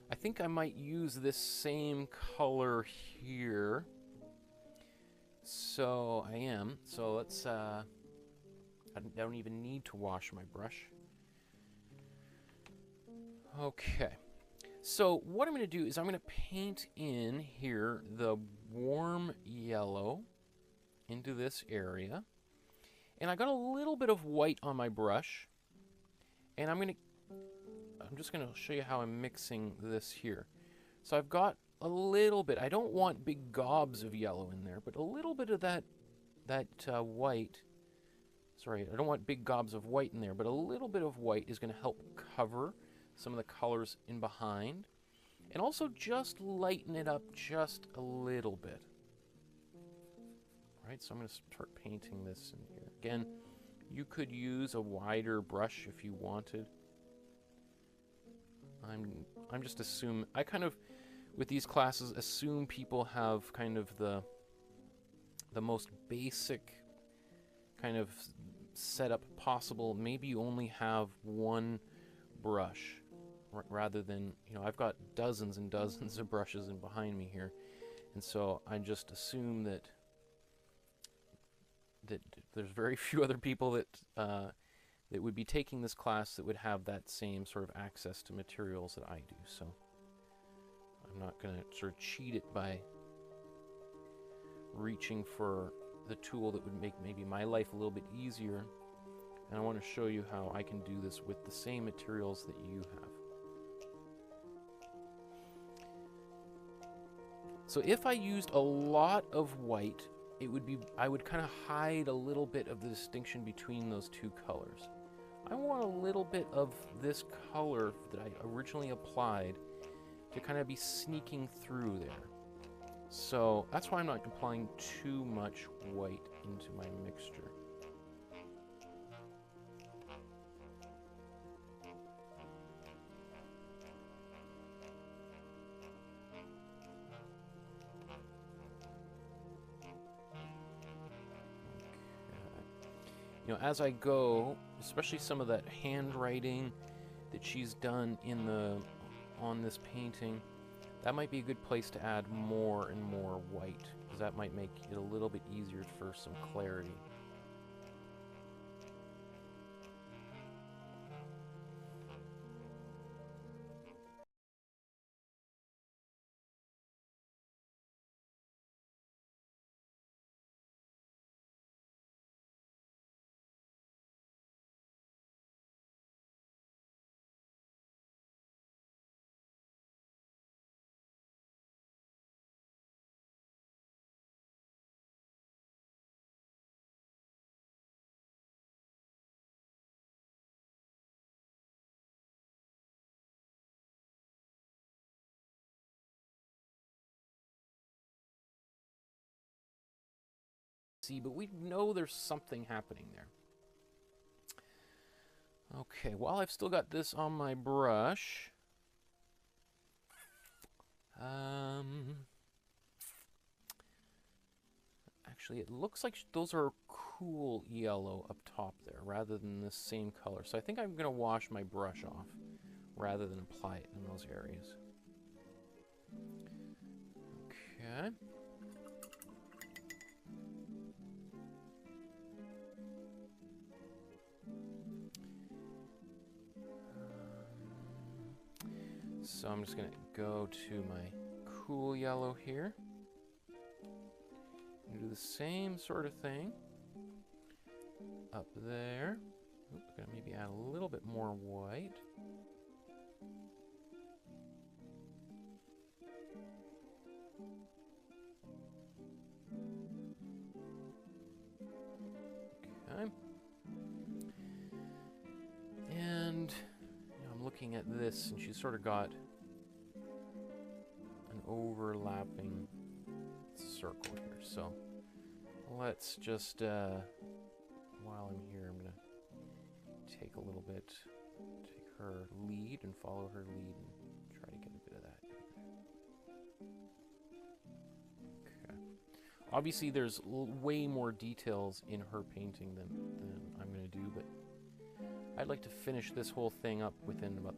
I think I might use this same color here. So I am. So let's, I don't even need to wash my brush. Okay. So what I'm going to do is I'm going to paint in here the warm yellow into this area. And I got a little bit of white on my brush. And I'm just going to show you how I'm mixing this here. So I've got a little bit, I don't want big gobs of yellow in there, but a little bit of that white, sorry, I don't want big gobs of white in there, but a little bit of white is going to help cover some of the colors in behind, and also just lighten it up just a little bit. All right, so I'm going to start painting this in here. Again, you could use a wider brush if you wanted. I'm just assume I kind of with these classes assume people have kind of the most basic kind of setup possible. Maybe you only have one brush rather than, you know, I've got dozens and dozens of brushes in behind me here, and so I just assume that there's very few other people that that would be taking this class that would have that same sort of access to materials that I do. So I'm not going to sort of cheat it by reaching for the tool that would make maybe my life a little bit easier. And I want to show you how I can do this with the same materials that you have. So if I used a lot of white, it would be, I would kind of hide a little bit of the distinction between those two colors. I want a little bit of this color that I originally applied to kind of be sneaking through there. So that's why I'm not applying too much white into my mixture. You know, as I go, especially some of that handwriting that she's done in on this painting, that might be a good place to add more and more white, because that might make it a little bit easier for some clarity. See, but we know there's something happening there. Okay, while I've still got this on my brush, actually it looks like those are cool yellow up top there rather than the same color. So I think I'm going to wash my brush off rather than apply it in those areas. Okay. So I'm just going to go to my cool yellow here and do the same sort of thing up there. Oops, going to maybe add a little bit more white. Okay. And I'm looking at this, and she's sort of got an overlapping circle here. So let's just, while I'm here, I'm going to take a little bit, take her lead and follow her lead and try to get a bit of that. Okay. Obviously, there's way more details in her painting than I'm going to do, but I'd like to finish this whole thing up within about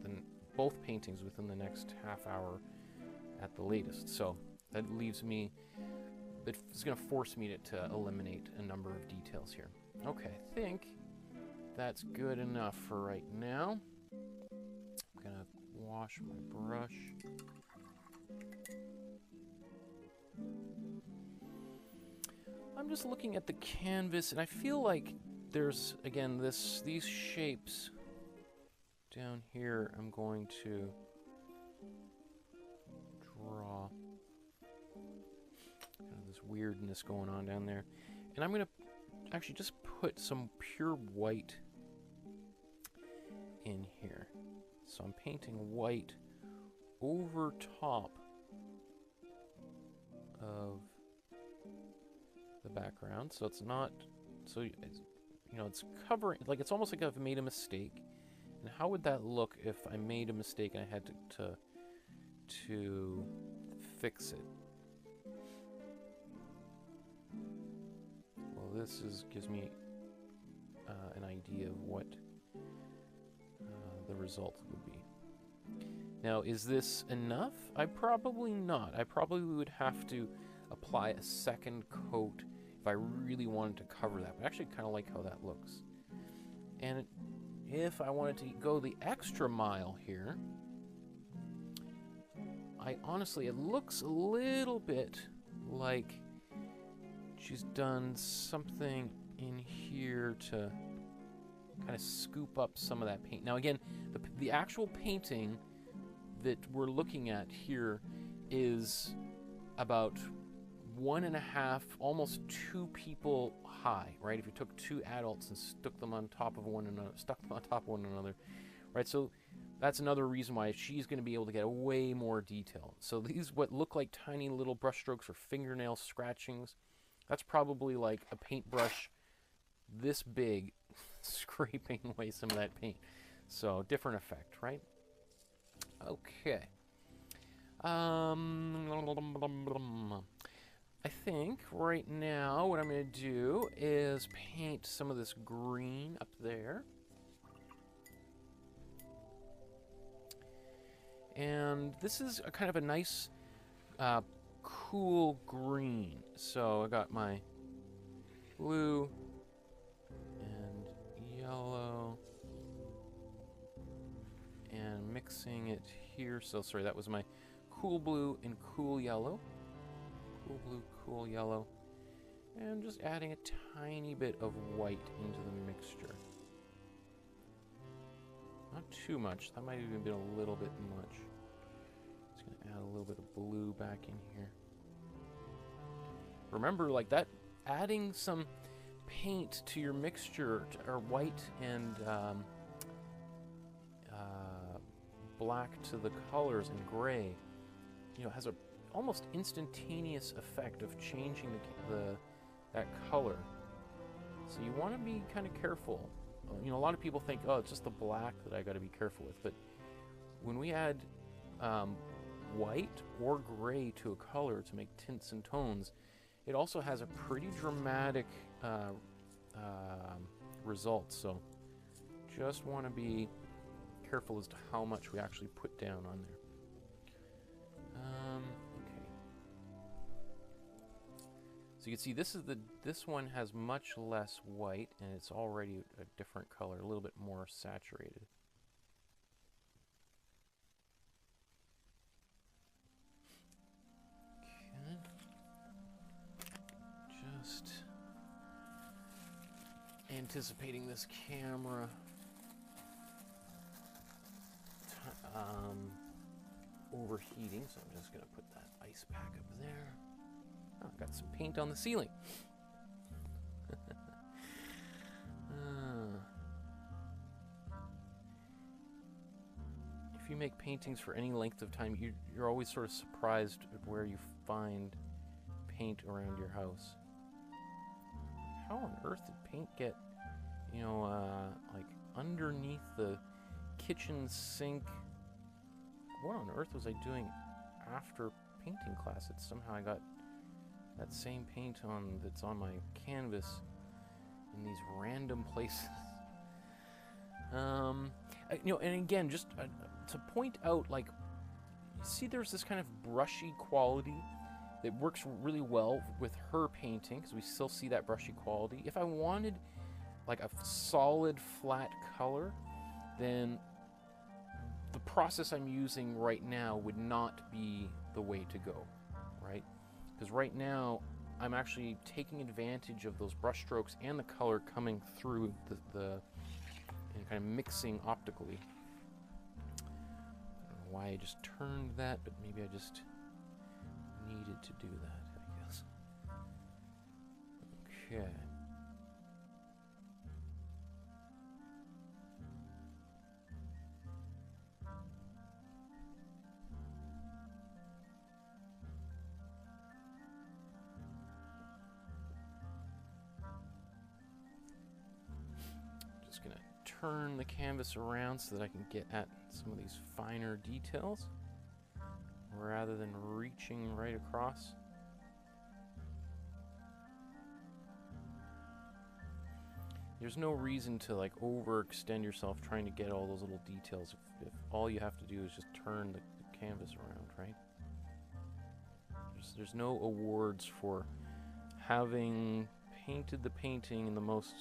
both paintings within the next half hour at the latest. So that leaves me, it's going to force me to eliminate a number of details here. Okay, I think that's good enough for right now. I'm going to wash my brush. I'm just looking at the canvas, and I feel like there's, again, these shapes down here. I'm going to draw kind of this weirdness going on down there. And I'm going to actually just put some pure white in here. So I'm painting white over top of the background. So it's not, so you know, it's covering, like it's almost like I've made a mistake And how would that look if I made a mistake and I had to fix it? Well, this gives me an idea of what the result would be. Now, is this enough? Probably not. I probably would have to apply a second coat if I really wanted to cover that. But I actually kind of like how that looks. And if I wanted to go the extra mile here, honestly, it looks a little bit like she's done something in here to kind of scoop up some of that paint. Now again, the actual painting that we're looking at here is about 1.5, almost 2 people high, right? If you took 2 adults and stuck them on top of one another, right? So that's another reason why she's going to be able to get way more detail. So these, what look like tiny little brush strokes or fingernail scratchings, that's probably like a paintbrush this big scraping away some of that paint. So different effect, right? Okay. I think right now what I'm going to do is paint some of this green up there. And this is a kind of a nice cool green. So I got my blue and yellow and mixing it here. So sorry, that was my cool blue and cool yellow. Cool blue, cool yellow. And just adding a tiny bit of white into the mixture. Not too much. That might have even been a little bit much. Just going to add a little bit of blue back in here. Remember, like that, adding some paint to your mixture, or white and black to the colors and gray, you know, has a almost instantaneous effect of changing that color. So you want to be kind of careful. You know, a lot of people think, oh, it's just the black that I got to be careful with. But when we add white or gray to a color to make tints and tones, it also has a pretty dramatic result. So just want to be careful as to how much we actually put down on there. Okay. So you can see this one has much less white, and it's already a different color, a little bit more saturated. Okay. Just anticipating this camera overheating, so I'm just going to put that ice pack up there. Oh, I got some paint on the ceiling. If you make paintings for any length of time, you're always sort of surprised at where you find paint around your house. How on earth did paint get, you know, like underneath the kitchen sink? What on earth was I doing after painting class? It's somehow I got that same paint that's on my canvas in these random places. You know, and again, just to point out, like, you see there's this kind of brushy quality that works really well with her painting, because we still see that brushy quality. If I wanted like a solid flat color, then the process I'm using right now would not be the way to go, right? Because right now I'm actually taking advantage of those brush strokes and the color coming through and kind of mixing optically. I don't know why I just turned that, but maybe I just needed to do that, I guess. Okay. turn the canvas around so that I can get at some of these finer details rather than reaching right across. There's no reason to like overextend yourself trying to get all those little details if all you have to do is just turn the canvas around, right? There's no awards for having painted the painting in the most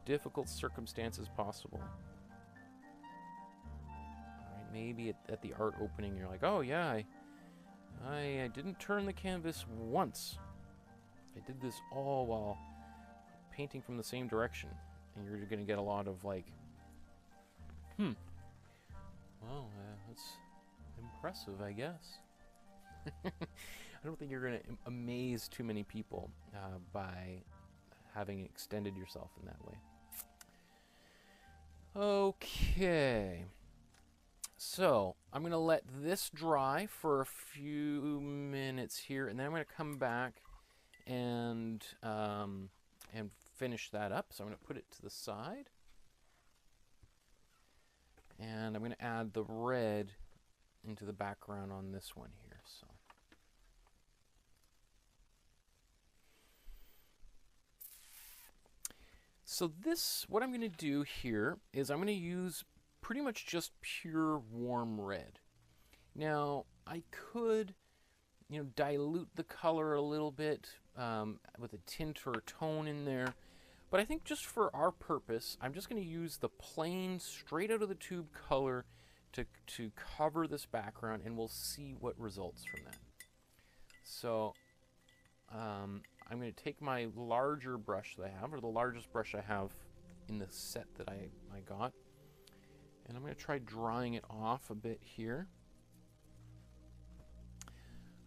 difficult circumstances possible. Alright, maybe at the art opening you're like, oh yeah, I didn't turn the canvas once. I did this all while painting from the same direction, and you're going to get a lot of like, well, that's impressive, I guess. I don't think you're going to amaze too many people by having extended yourself in that way. Okay, so I'm going to let this dry for a few minutes here, and then I'm going to come back and finish that up. So I'm going to put it to the side, and I'm going to add the red into the background on this one here. So this, what I'm going to do here is I'm going to use pretty much just pure warm red. Now I could, you know, dilute the color a little bit with a tint or a tone in there. But I think just for our purpose, I'm just going to use the plain, straight out of the tube color to cover this background, and we'll see what results from that. So I'm going to take my larger brush that I have, or the largest brush I have in the set that I got, and I'm going to try drying it off a bit here.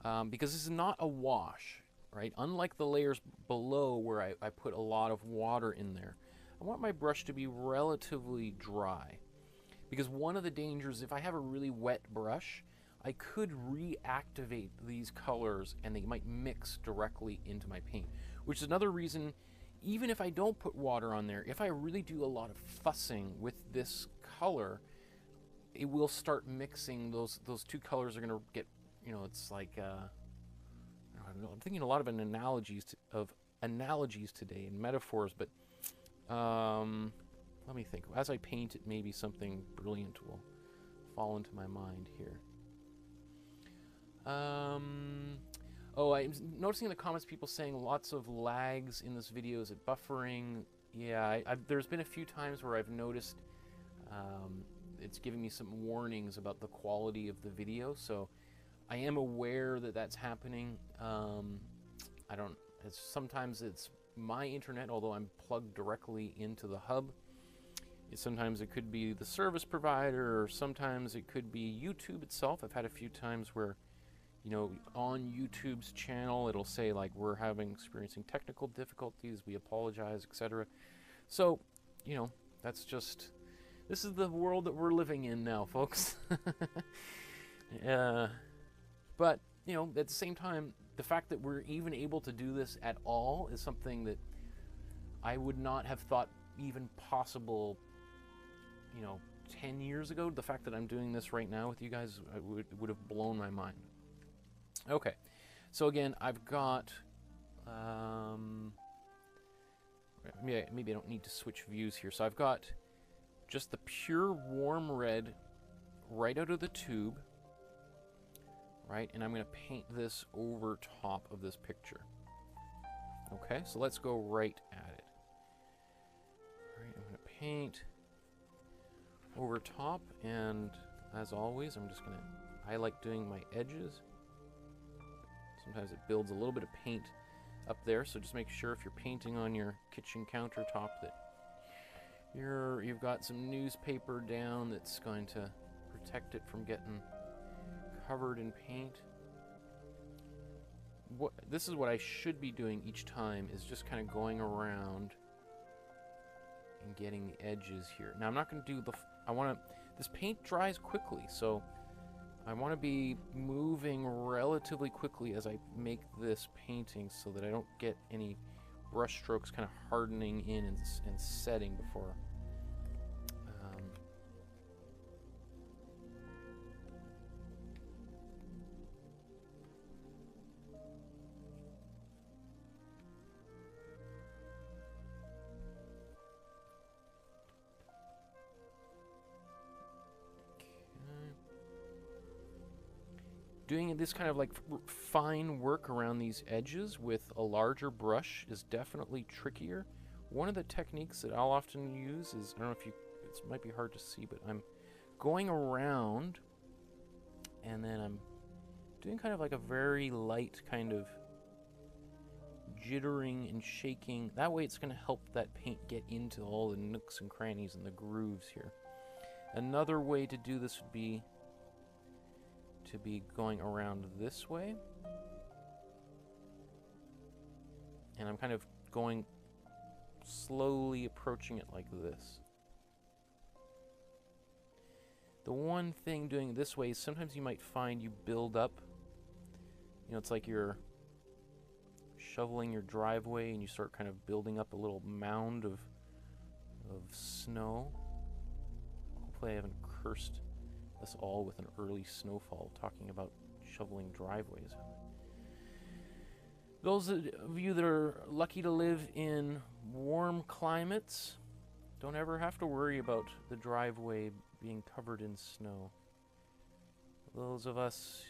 Because this is not a wash, right? Unlike the layers below where I put a lot of water in there, I want my brush to be relatively dry. Because one of the dangers, if I have a really wet brush, I could reactivate these colors and they might mix directly into my paint. Which is another reason, even if I don't put water on there, if I really do a lot of fussing with this color, it will start mixing. Those two colors are going to get, you know, it's like, I don't know, I'm thinking a lot of analogies today and metaphors, but let me think. As I paint it, maybe something brilliant will fall into my mind here. Oh, I'm noticing in the comments people saying lots of lags in this video. Is it buffering? Yeah, there's been a few times where I've noticed it's giving me some warnings about the quality of the video, so I am aware that that's happening. Sometimes it's my internet, although I'm plugged directly into the hub. Sometimes it could be the service provider, or sometimes it could be YouTube itself. I've had a few times where, you know, on YouTube's channel, it'll say like, we're experiencing technical difficulties, we apologize, etc. So, you know, that's just, this is the world that we're living in now, folks. But, you know, at the same time, the fact that we're even able to do this at all is something that I would not have thought even possible, you know, 10 years ago. The fact that I'm doing this right now with you guys would have blown my mind. Okay, so again, I've got, maybe I don't need to switch views here. So I've got just the pure warm red right out of the tube, right? And I'm going to paint this over top of this picture. Okay, so let's go right at it. All right, I'm going to paint over top, and as always, I'm just going to, I like doing my edges. Sometimes it builds a little bit of paint up there, so just make sure if you're painting on your kitchen countertop that you've got some newspaper down that's going to protect it from getting covered in paint. This is what I should be doing each time, is just kind of going around and getting the edges here. Now I'm not going to do this paint dries quickly, so I want to be moving relatively quickly as I make this painting so that I don't get any brush strokes kind of hardening in and setting before Doing this kind of like fine work around these edges with a larger brush is definitely trickier. One of the techniques that I'll often use is, I don't know if you, it might be hard to see, but I'm going around and then I'm doing kind of like a very light kind of jittering and shaking. That way it's going to help that paint get into all the nooks and crannies and the grooves here. Another way to do this would be to be going around this way. And I'm kind of going slowly approaching it like this. The one thing doing it this way is sometimes you might find you build up. You know, it's like you're shoveling your driveway and you start kind of building up a little mound of snow. Hopefully I haven't cursed us all with an early snowfall talking about shoveling driveways. Those of you that are lucky to live in warm climates don't ever have to worry about the driveway being covered in snow. Those of us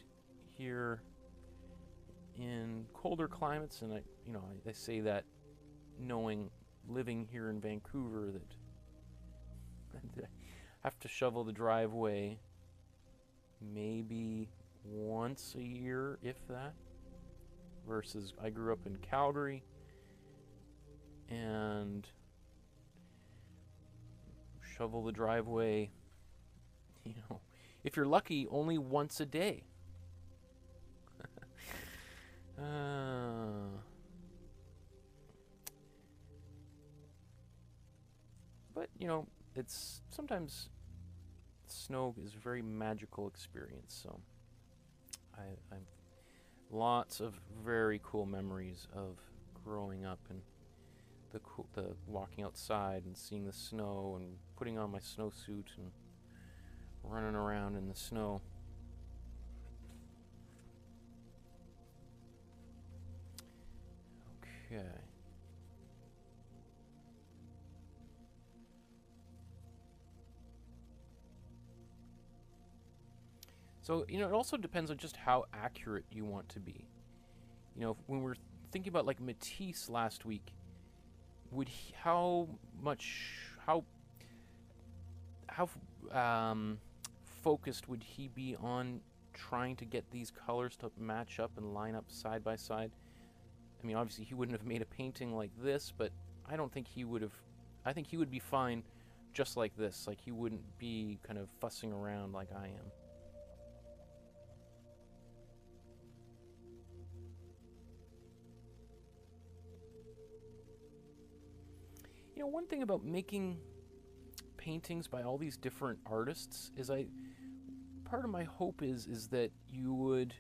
here in colder climates, and I say that knowing living here in Vancouver that I have to shovel the driveway maybe once a year, if that, versus I grew up in Calgary and shovel the driveway, if you're lucky, only once a day. But it's sometimes snow is a very magical experience. So I've lots of very cool memories of growing up and the walking outside and seeing the snow and putting on my snowsuit and running around in the snow. Okay. So, it also depends on just how accurate you want to be. When we're thinking about like Matisse last week, how focused would he be on trying to get these colors to match up and line up side by side? I mean, obviously he wouldn't have made a painting like this, but I don't think he would have. I think he would be fine just like this. Like, he wouldn't be kind of fussing around like I am. One thing about making paintings by all these different artists is part of my hope is that you would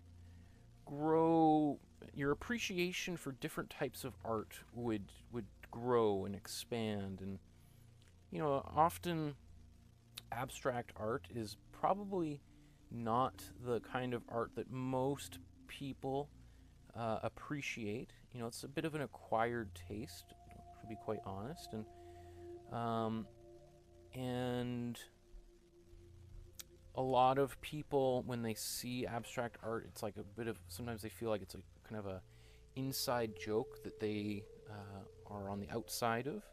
grow, your appreciation for different types of art would grow and expand. And often abstract art is probably not the kind of art that most people appreciate. It's a bit of an acquired taste, to be quite honest, and a lot of people, when they see abstract art, it's like a bit of, sometimes they feel like it's a kind of a inside joke that they are on the outside of.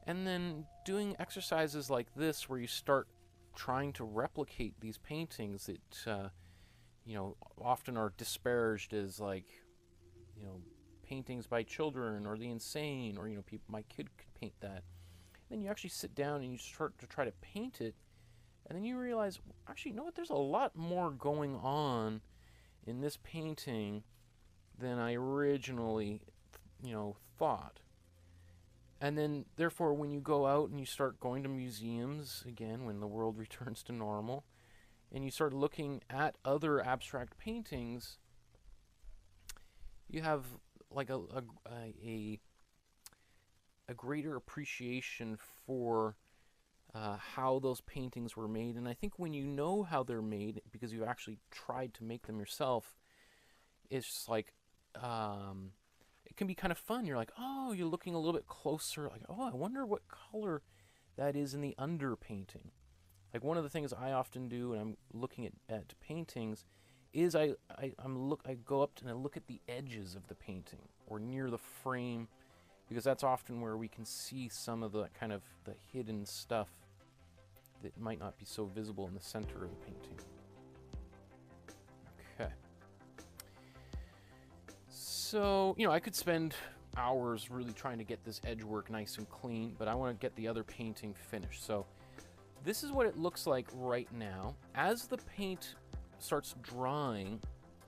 And then doing exercises like this, where you start trying to replicate these paintings that often are disparaged as like paintings by children or the insane, or people, my kid could paint that. Then you actually sit down and you start to try to paint it, and then you realize, actually, there's a lot more going on in this painting than I originally thought. And then therefore, when you go out and you start going to museums again, when the world returns to normal, and you start looking at other abstract paintings, you have like a greater appreciation for how those paintings were made. And I think when you know how they're made, because you've actually tried to make them yourself, it's just like it can be kind of fun. You're like, oh, you're looking a little bit closer, like, oh, I wonder what color that is in the underpainting. Like, one of the things I often do when I'm looking at paintings is I go up and I look at the edges of the painting or near the frame, because that's often where we can see some of the kind of the hidden stuff that might not be so visible in the center of the painting. Okay. So, you know, I could spend hours really trying to get this edge work nice and clean, but I want to get the other painting finished. So this is what it looks like right now. As the paint starts drying,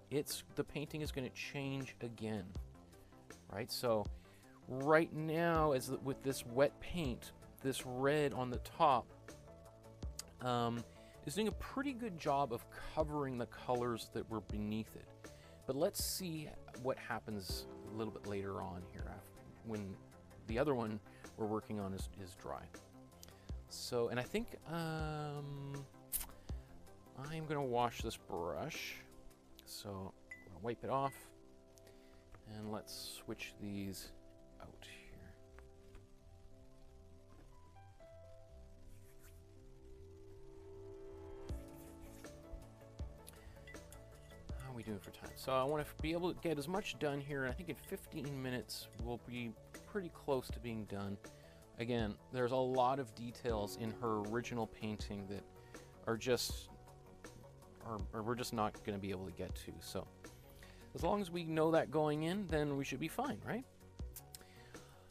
the painting is going to change again, right? So right now, with this wet paint, this red on the top is doing a pretty good job of covering the colors that were beneath it. But let's see what happens a little bit later on here, when the other one we're working on is dry. So, and I think I'm going to wash this brush. So I'm going to wipe it off, and let's switch these out here. How are we doing for time? So I want to be able to get as much done here, and I think in 15 minutes we'll be pretty close to being done. Again, there's a lot of details in her original painting that are just, we're just not going to be able to get to. So as long as we know that going in, then we should be fine, right?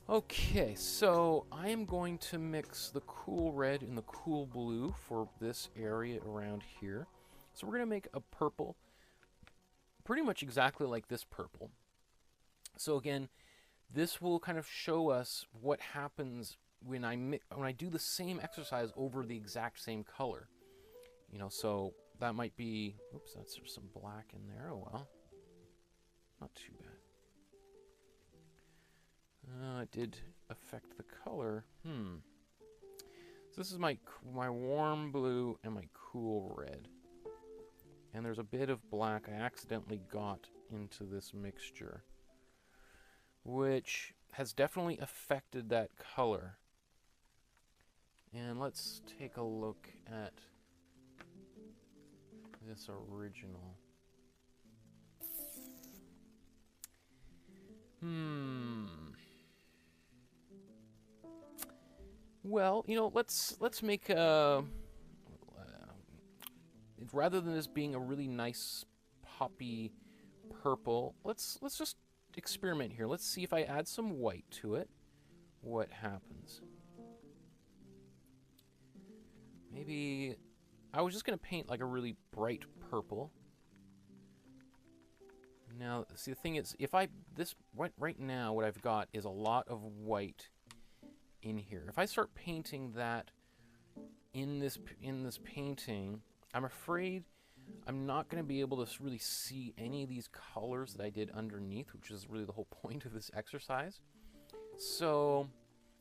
Okay, so I am going to mix the cool red and the cool blue for this area around here. So we're going to make a purple, pretty much exactly like this purple. So again, this will kind of show us what happens when I do the same exercise over the exact same color. You know, so that might be, oops, that's there's some black in there. Oh well, not too bad. It did affect the color. So this is my warm blue and my cool red. And there's a bit of black I accidentally got into this mixture, which has definitely affected that color. And let's take a look at this original. Well, you know, let's make a rather than this being a really nice poppy purple, let's just experiment here. Let's see if I add some white to it, what happens. Maybe I was just going to paint like a really bright purple. Now, see, the thing is, if right now what I've got is a lot of white in here. If I start painting that in this painting, I'm afraid I'm not going to be able to really see any of these colors that I did underneath, which is really the whole point of this exercise. So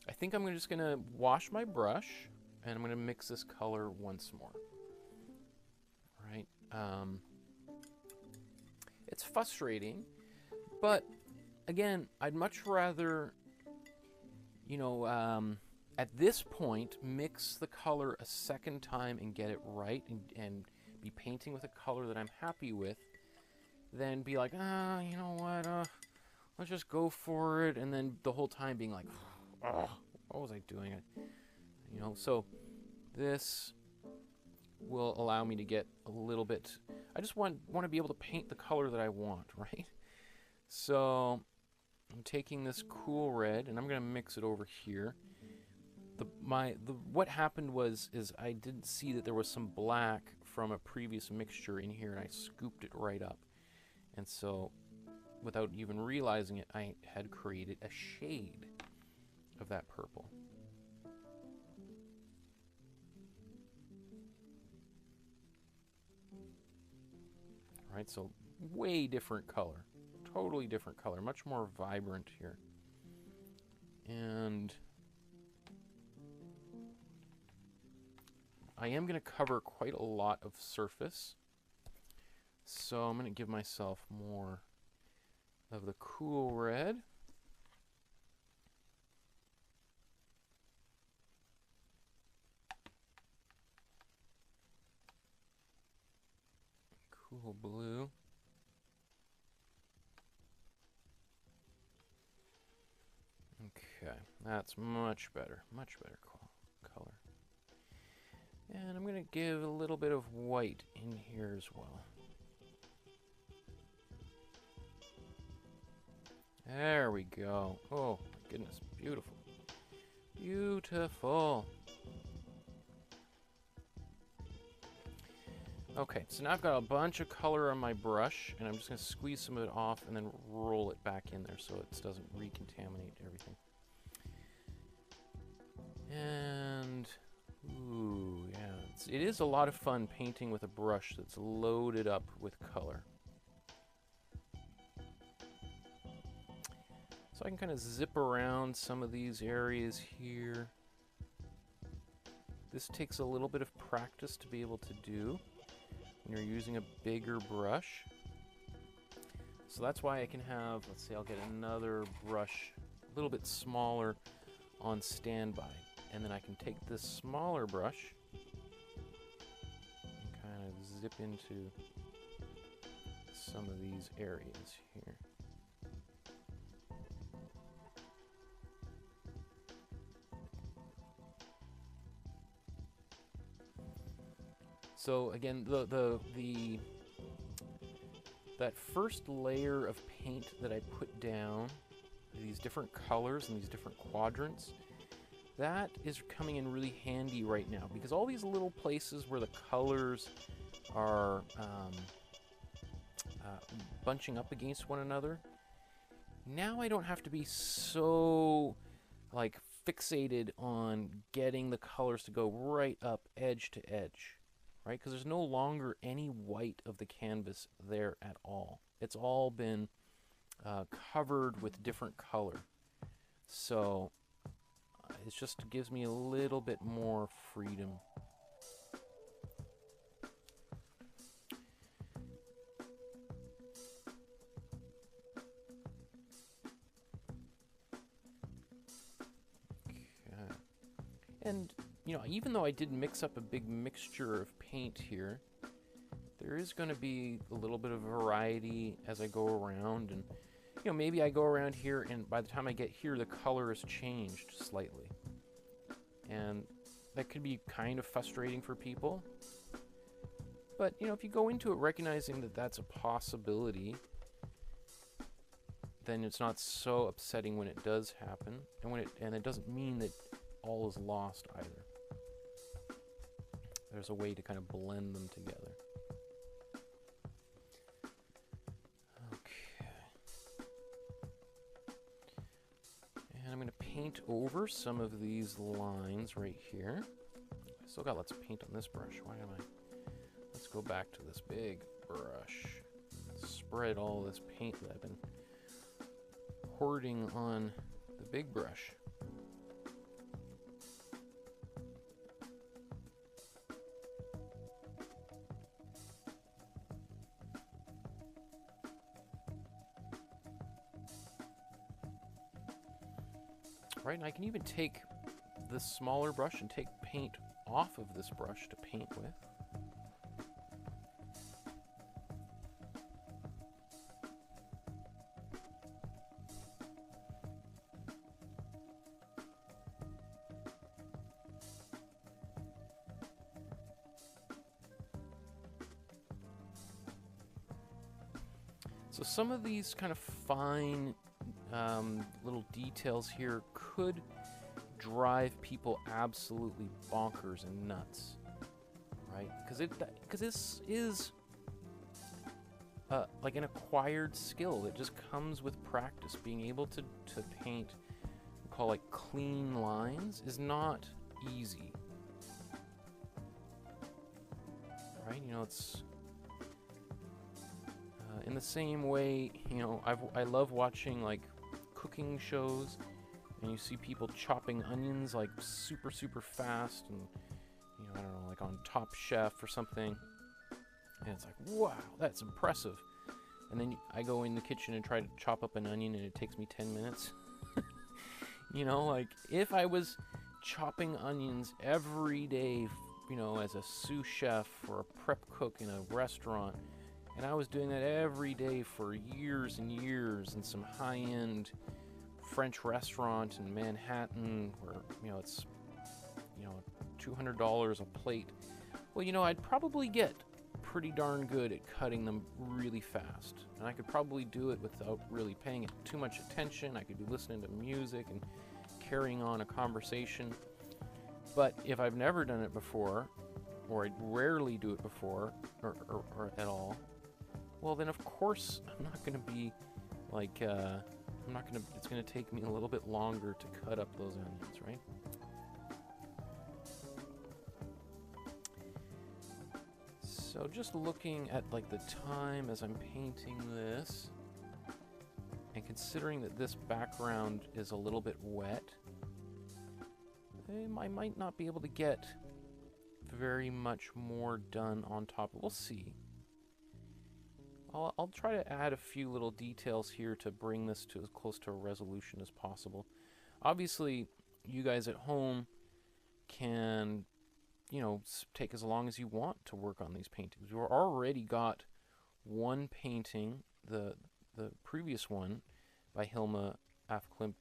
I think I'm just going to wash my brush, and I'm going to mix this color once more. Right? It's frustrating, but again, I'd much rather, you know, at this point, mix the color a second time and get it right, and be painting with a color that I'm happy with, than be like, you know what, let's just go for it, and then the whole time being like, what was I doing? You know, so this will allow me to get a little bit, I just want to be able to paint the color that I want, right? So I'm taking this cool red, and I'm going to mix it over here. What happened is I didn't see that there was some black from a previous mixture in here, and I scooped it right up. And so, without even realizing it, I had created a shade of that purple. Right, so way different color. Totally different color. Much more vibrant here. And I am going to cover quite a lot of surface. So I'm going to give myself more of the cool red. Cool blue. Okay, that's much better color. And I'm going to give a little bit of white in here as well. There we go. Oh, my goodness, beautiful. Beautiful. Okay, so now I've got a bunch of color on my brush, and I'm just going to squeeze some of it off and then roll it back in there so it doesn't recontaminate everything. And, ooh, yeah, it is a lot of fun painting with a brush that's loaded up with color. So I can kind of zip around some of these areas here. This takes a little bit of practice to be able to do when you're using a bigger brush. So that's why I can have, let's see, I'll get another brush a little bit smaller on standby. And then I can take this smaller brush and kind of zip into some of these areas here. So again, that first layer of paint that I put down, these different colors and these different quadrants, that is coming in really handy right now, because all these little places where the colors are bunching up against one another, now I don't have to be so like fixated on getting the colors to go right up edge to edge. Right, because there's no longer any white of the canvas there at all. It's all been covered with different color. So it just gives me a little bit more freedom. Okay. And you know, even though I did mix up a big mixture of paint here, there is going to be a little bit of variety as I go around. And, you know, maybe I go around here and by the time I get here, the color has changed slightly. And that could be kind of frustrating for people. But, you know, if you go into it recognizing that that's a possibility, then it's not so upsetting when it does happen. And it doesn't mean that all is lost either. There's a way to kind of blend them together. Okay. And I'm going to paint over some of these lines right here. I still got lots of paint on this brush. Why am I? Let's go back to this big brush. Spread all this paint that I've been hoarding on the big brush. Right, and I can even take this smaller brush and take paint off of this brush to paint with. So some of these kind of fine little details here could drive people absolutely bonkers and nuts, right? Because this is like an acquired skill that just comes with practice. Being able to paint, we call like clean lines, is not easy, right? You know, it's in the same way, you know, I love watching like cooking shows, and you see people chopping onions like super fast, and you know, I don't know, like on Top Chef or something, and it's like, wow, that's impressive. And then I go in the kitchen and try to chop up an onion, and it takes me 10 minutes. You know, like if I was chopping onions every day, you know, as a sous chef or a prep cook in a restaurant, And I was doing that every day for years and years in some high-end French restaurant in Manhattan where, you know, it's, you know, $200 a plate. Well, you know, I'd probably get pretty darn good at cutting them really fast. And I could probably do it without really paying it too much attention. I could be listening to music and carrying on a conversation. But if I've never done it before, or I'd rarely do it before, or at all, well then of course I'm not going to be like, it's going to take me a little bit longer to cut up those onions, right? So just looking at like the time as I'm painting this, and considering that this background is a little bit wet, I might not be able to get very much more done on top. We'll see. I'll try to add a few little details here to bring this to as close to a resolution as possible. Obviously, you guys at home can, you know, take as long as you want to work on these paintings. We've already got one painting, the previous one by Hilma af Klint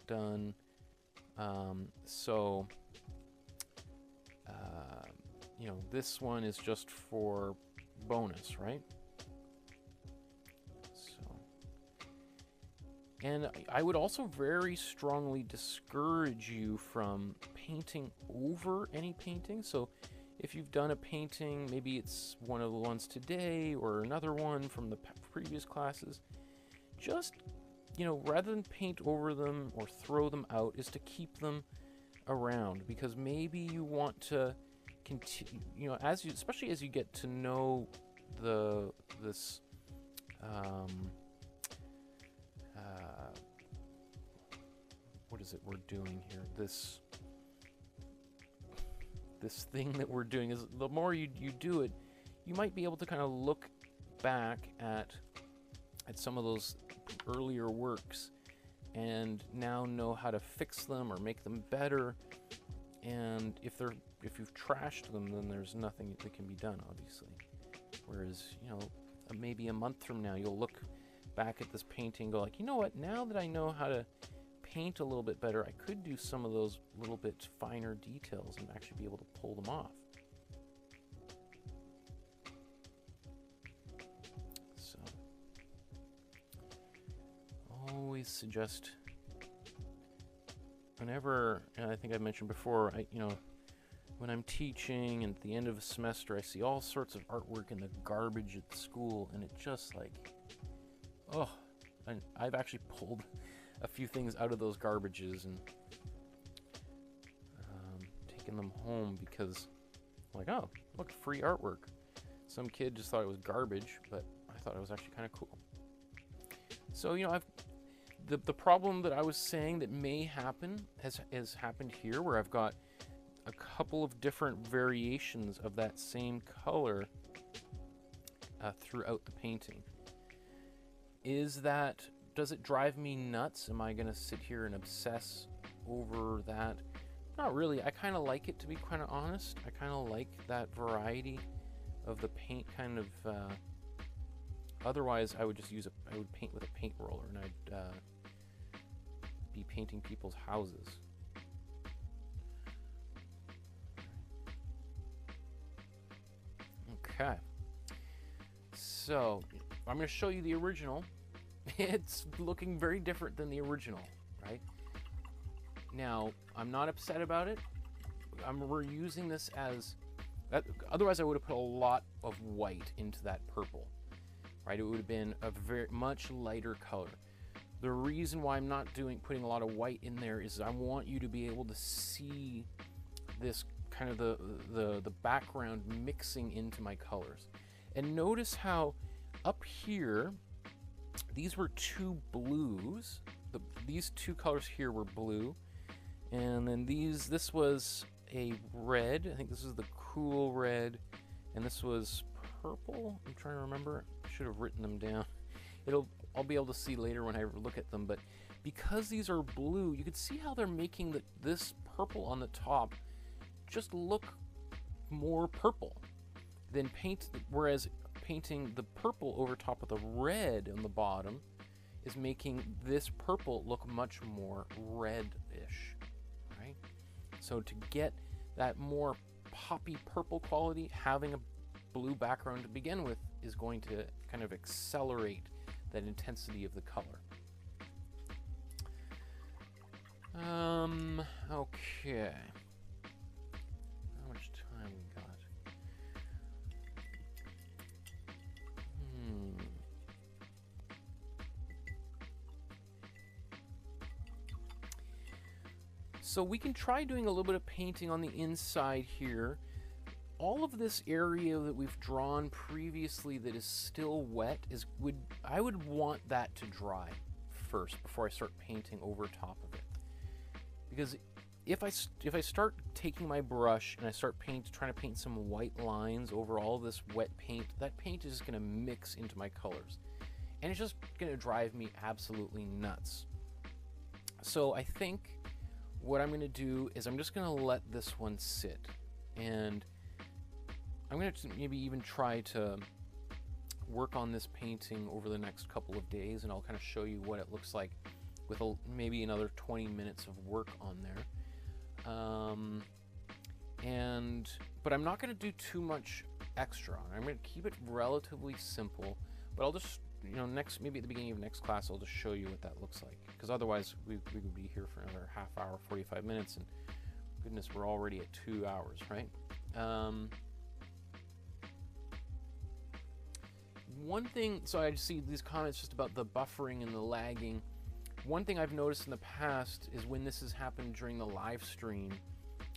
done. You know, this one is just for bonus, right? And I would also very strongly discourage you from painting over any painting. So if you've done a painting, maybe it's one of the ones today or another one from the previous classes, just, you know, rather than paint over them or throw them out, is to keep them around, because maybe you want to continue, you know, especially as you get to know this what is it we're doing here? This thing that we're doing is, the more you do it, you might be able to kind of look back at some of those earlier works and now know how to fix them or make them better. And if you've trashed them, then there's nothing that can be done, obviously. Whereas, you know, maybe a month from now, you'll look back at this painting and go like, you know what, now that I know how to paint a little bit better, I could do some of those little bit finer details and actually be able to pull them off. So, always suggest, whenever, and I think I mentioned before, you know, when I'm teaching and at the end of a semester, I see all sorts of artwork in the garbage at the school, and it just like, oh, and I've actually pulled a few things out of those garbages and taken them home because, like, oh, look, free artwork. Some kid just thought it was garbage, but I thought it was actually kind of cool. So, you know, the problem that I was saying that may happen has happened here, where I've got a couple of different variations of that same color throughout the painting. Does it drive me nuts? Am I gonna sit here and obsess over that? Not really. I kind of like it, to be kind of honest. I kind of like that variety of the paint kind of, otherwise I would just I would paint with a paint roller, and I'd be painting people's houses. Okay. So, I'm going to show you the original. It's looking very different than the original, right? Now, I'm not upset about it. We're using this as... otherwise, I would have put a lot of white into that purple, right? It would have been a very much lighter color. The reason why I'm not putting a lot of white in there is I want you to be able to see this kind of the background mixing into my colors. And notice how up here, these were two blues. These two colors here were blue, and then this was a red. I think this is the cool red, and this was purple. I'm trying to remember. I should have written them down. I'll be able to see later when I look at them. But because these are blue, you can see how they're making this purple on the top just look more purple than paint. Whereas painting the purple over top of the red on the bottom is making this purple look much more red-ish, right? So to get that more poppy purple quality, having a blue background to begin with is going to kind of accelerate that intensity of the color. Okay. How much time we got? So we can try doing a little bit of painting on the inside here. All of this area that we've drawn previously that is still wet I would want that to dry first before I start painting over top of it. Because if I start taking my brush and I start trying to paint some white lines over all this wet paint, that paint is just going to mix into my colors. And it's just going to drive me absolutely nuts. So I think what I'm going to do is I'm just going to let this one sit. And I'm going to maybe even try to work on this painting over the next couple of days, and I'll kind of show you what it looks like with maybe another 20 minutes of work on there. But I'm not going to do too much extra on it. I'm going to keep it relatively simple, but I'll just, maybe at the beginning of next class, I'll just show you what that looks like. Because otherwise, we would be here for another half hour, 45 minutes, and goodness, we're already at 2 hours, right? One thing, so I see these comments just about the buffering and the lagging. One thing I've noticed in the past is when this has happened during the live stream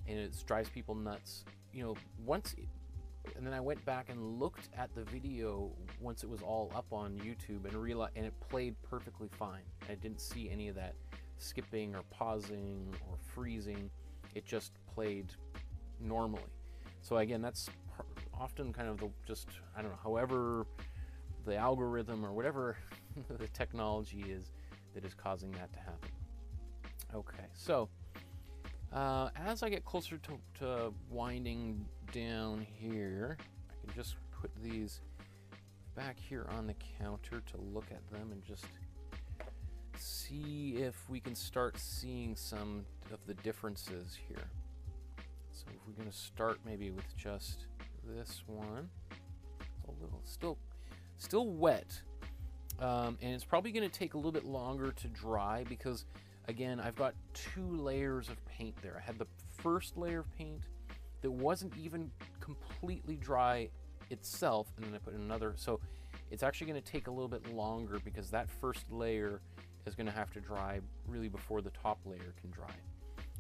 and it drives people nuts, and then I went back and looked at the video once it was all up on YouTube and it played perfectly fine. I didn't see any of that skipping or pausing or freezing. It just played normally. So again, that's often kind of I don't know, however the algorithm or whatever the technology is that is causing that to happen. Okay, so as I get closer to winding down here, I can just put these back here on the counter to look at them and just see if we can start seeing some of the differences here. So if we're going to start maybe with just this one, it's a little still wet, and it's probably going to take a little bit longer to dry because, again, I've got 2 layers of paint there. I had the first layer of paint that wasn't even completely dry itself, and then I put another. So it's actually going to take a little bit longer because that first layer is going to have to dry really before the top layer can dry.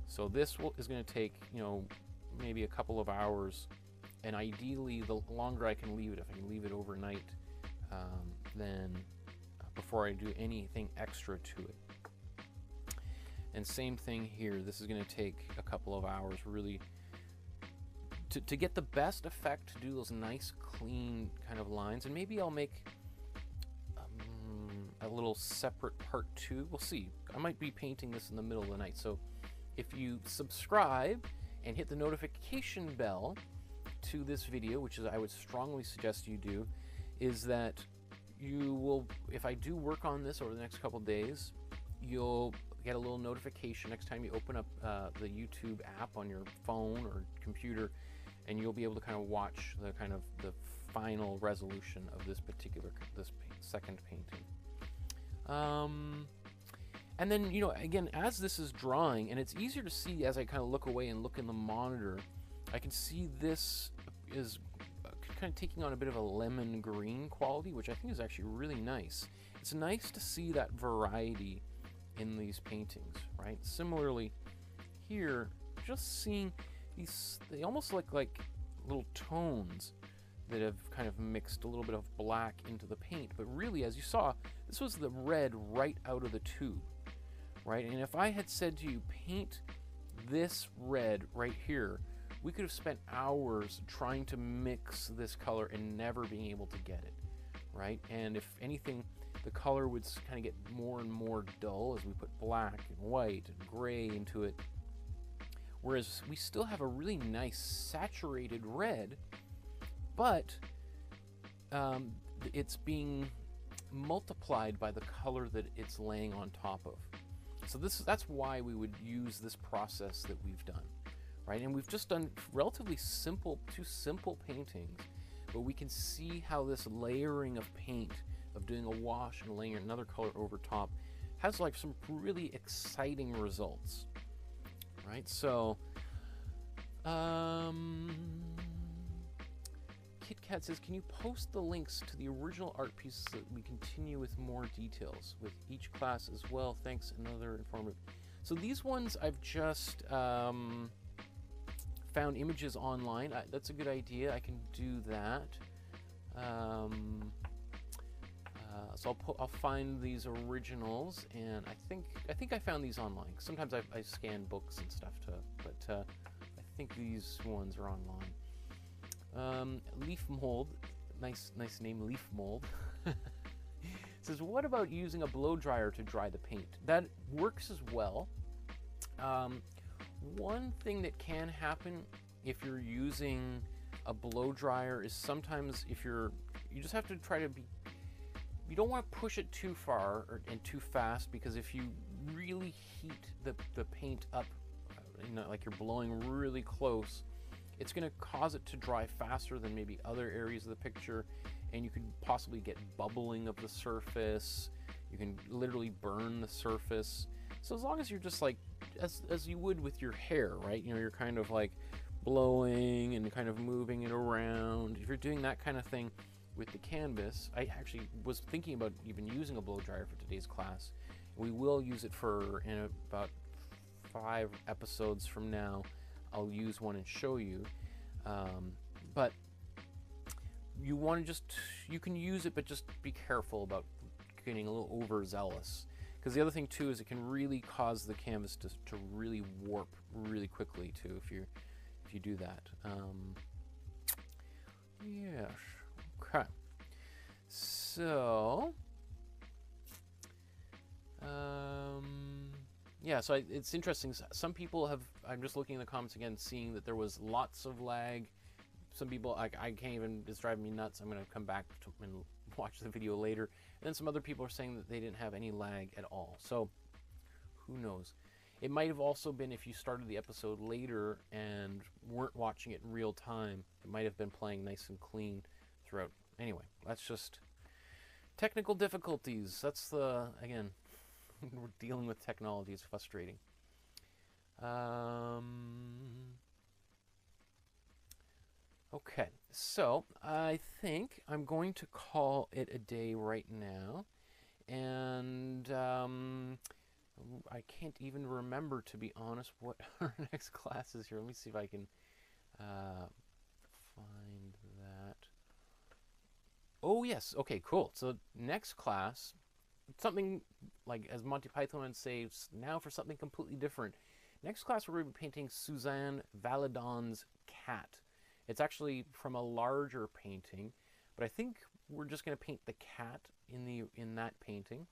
So this is going to take, maybe a couple of hours, and ideally the longer I can leave it, if I can leave it overnight, then before I do anything extra to it. And same thing here, this is going to take a couple of hours really to get the best effect, to do those nice clean kind of lines. And maybe I'll make a little separate part 2. We'll see. I might be painting this in the middle of the night, so if you subscribe and hit the notification bell to this video, which is I would strongly suggest you do, is that you will, if I do work on this over the next couple days, you'll get a little notification next time you open up the YouTube app on your phone or computer, and you'll be able to kind of watch the final resolution of this second painting. And then, again, as this is drying, and it's easier to see as I kind of look away and look in the monitor, I can see this is kind of taking on a bit of a lemon green quality, which I think is actually really nice. It's nice to see that variety in these paintings, right? Similarly here, just seeing these, they almost look like little tones that have kind of mixed a little bit of black into the paint, but really, as you saw, this was the red right out of the tube, right? And if I had said to you, paint this red right here, we could have spent hours trying to mix this color and never being able to get it, right? And if anything, the color would kind of get more and more dull as we put black and white and gray into it, whereas we still have a really nice saturated red, but it's being multiplied by the color that it's laying on top of. So that's why we would use this process that we've done, right? And we've just done relatively simple, two simple paintings, but we can see how this layering of paint, of doing a wash and laying another color over top, has like some really exciting results, right? So, KitKat says, can you post the links to the original art pieces so that we continue with more details with each class as well? Thanks, another informative. So these ones I've just found images online. That's a good idea. I can do that. So I'll find these originals, and I think I found these online. Sometimes I scan books and stuff too, but I think these ones are online. Leaf Mold, nice name, Leaf Mold, says, what about using a blow dryer to dry the paint? That works as well. One thing that can happen if you're using a blow dryer is sometimes you just have to try to be, you don't want to push it too far and too fast, because if you really heat the paint up, like you're blowing really close, it's going to cause it to dry faster than maybe other areas of the picture, and you could possibly get bubbling of the surface. You can literally burn the surface. So as long as you're just like, as you would with your hair, right? You're kind of like blowing and kind of moving it around. If you're doing that kind of thing with the canvas, I actually was thinking about even using a blow dryer for today's class. We will use it in about 5 episodes from now. I'll use one and show you, but you want to you can use it, but just be careful about getting a little overzealous, because the other thing too is it can really cause the canvas to really warp really quickly too if you do that. Yes. Okay. So. Yeah, so it's interesting. Some people have, I'm just looking in the comments again, seeing that there was lots of lag. Some people, I can't even, it's driving me nuts. I'm going to come back and watch the video later. And then some other people are saying that they didn't have any lag at all. So, who knows? It might have also been if you started the episode later and weren't watching it in real time, it might have been playing nice and clean throughout. Anyway, that's just technical difficulties. That's again, we're dealing with technology. It's frustrating. Okay, so I think I'm going to call it a day right now. And I can't even remember, to be honest, what our next class is here. Let me see if I can find that. Oh, yes. Okay, cool. So next class, something like, as Monty Python would say, now for something completely different. Next class, we're going to be painting Suzanne Valadon's cat. It's actually from a larger painting, but I think we're just going to paint the cat in that painting.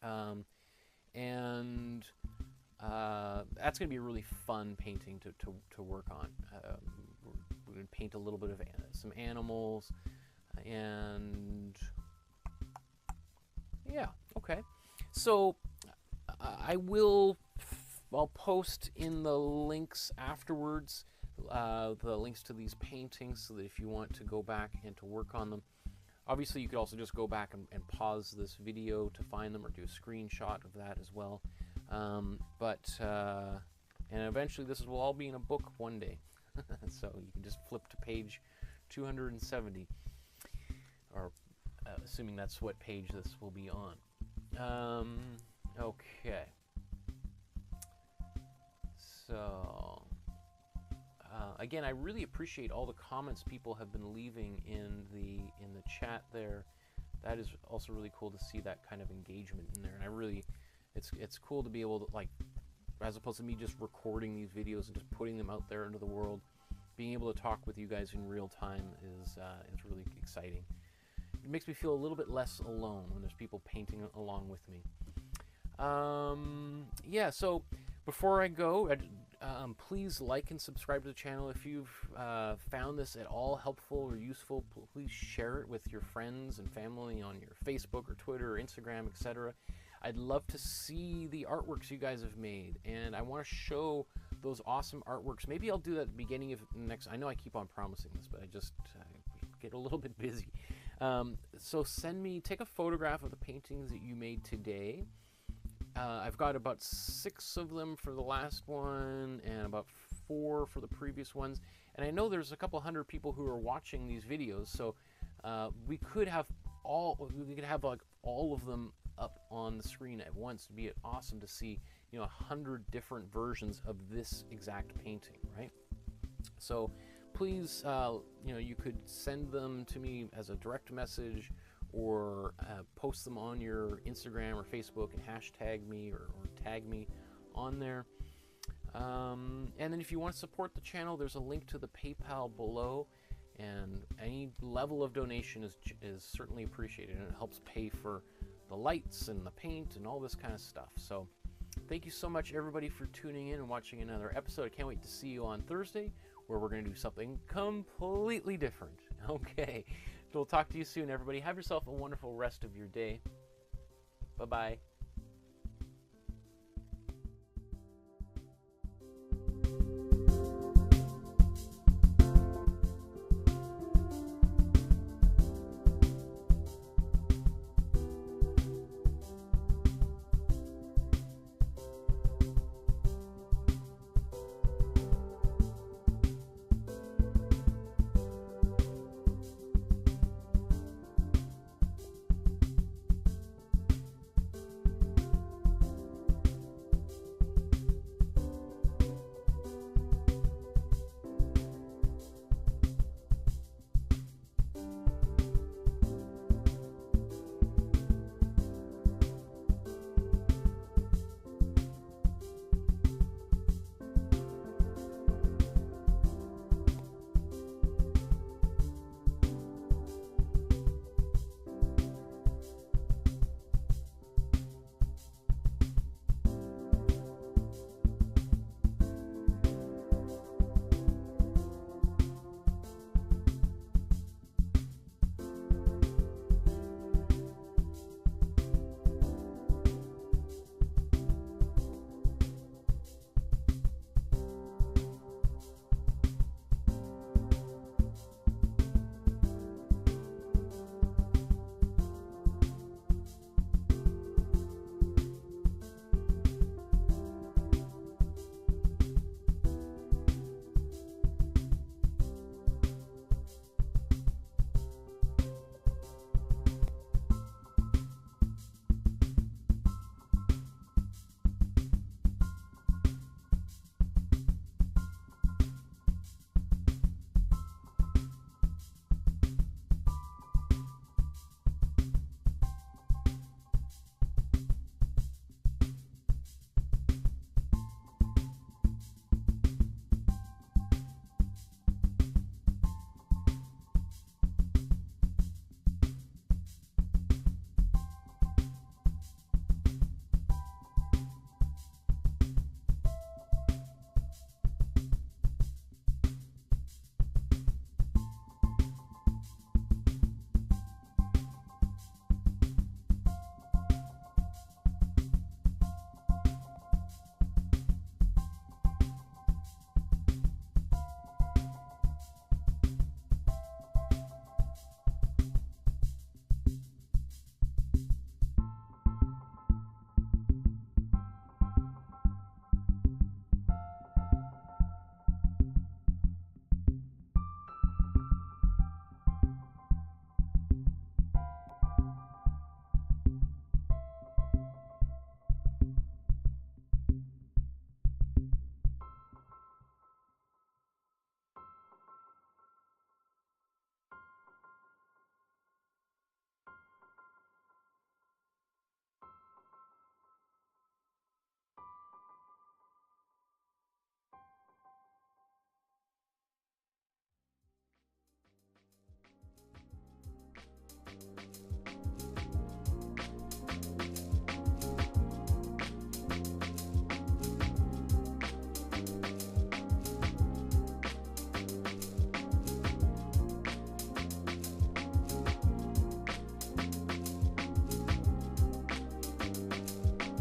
That's going to be a really fun painting to work on. We're going to paint a little bit of some animals, and yeah, okay. So I'll post in the links afterwards, the links to these paintings, so that if you want to go back and to work on them. Obviously, you could also just go back and pause this video to find them, or do a screenshot of that as well. And eventually this will all be in a book one day. So you can just flip to page 270, or assuming that's what page this will be on. Okay. So again, I really appreciate all the comments people have been leaving in the chat there. That is also really cool to see that kind of engagement in there, and I really, it's cool to be able to, like, as opposed to me just recording these videos and just putting them out there into the world, being able to talk with you guys in real time is really exciting. It makes me feel a little bit less alone when there's people painting along with me. Yeah, so before I go, Please like and subscribe to the channel. If you've found this at all helpful or useful, please share it with your friends and family on your Facebook or Twitter or Instagram, etc. I'd love to see the artworks you guys have made, and I want to show those awesome artworks. Maybe I'll do that at the beginning of next. I know I keep on promising this, but I just get a little bit busy. So take a photograph of the paintings that you made today. I've got about 6 of them for the last one and about 4 for the previous ones. And I know there's a couple hundred people who are watching these videos, so we could have like all of them up on the screen at once. It'd be awesome to see, 100 different versions of this exact painting, right? So please, you could send them to me as a direct message, or post them on your Instagram or Facebook and hashtag me or tag me on there. And then if you want to support the channel, there's a link to the PayPal below, and any level of donation is certainly appreciated, and it helps pay for the lights and the paint and all this kind of stuff. So thank you so much, everybody, for tuning in and watching another episode. I can't wait to see you on Thursday, where we're going to do something completely different. Okay. We'll talk to you soon, everybody. Have yourself a wonderful rest of your day. Bye-bye.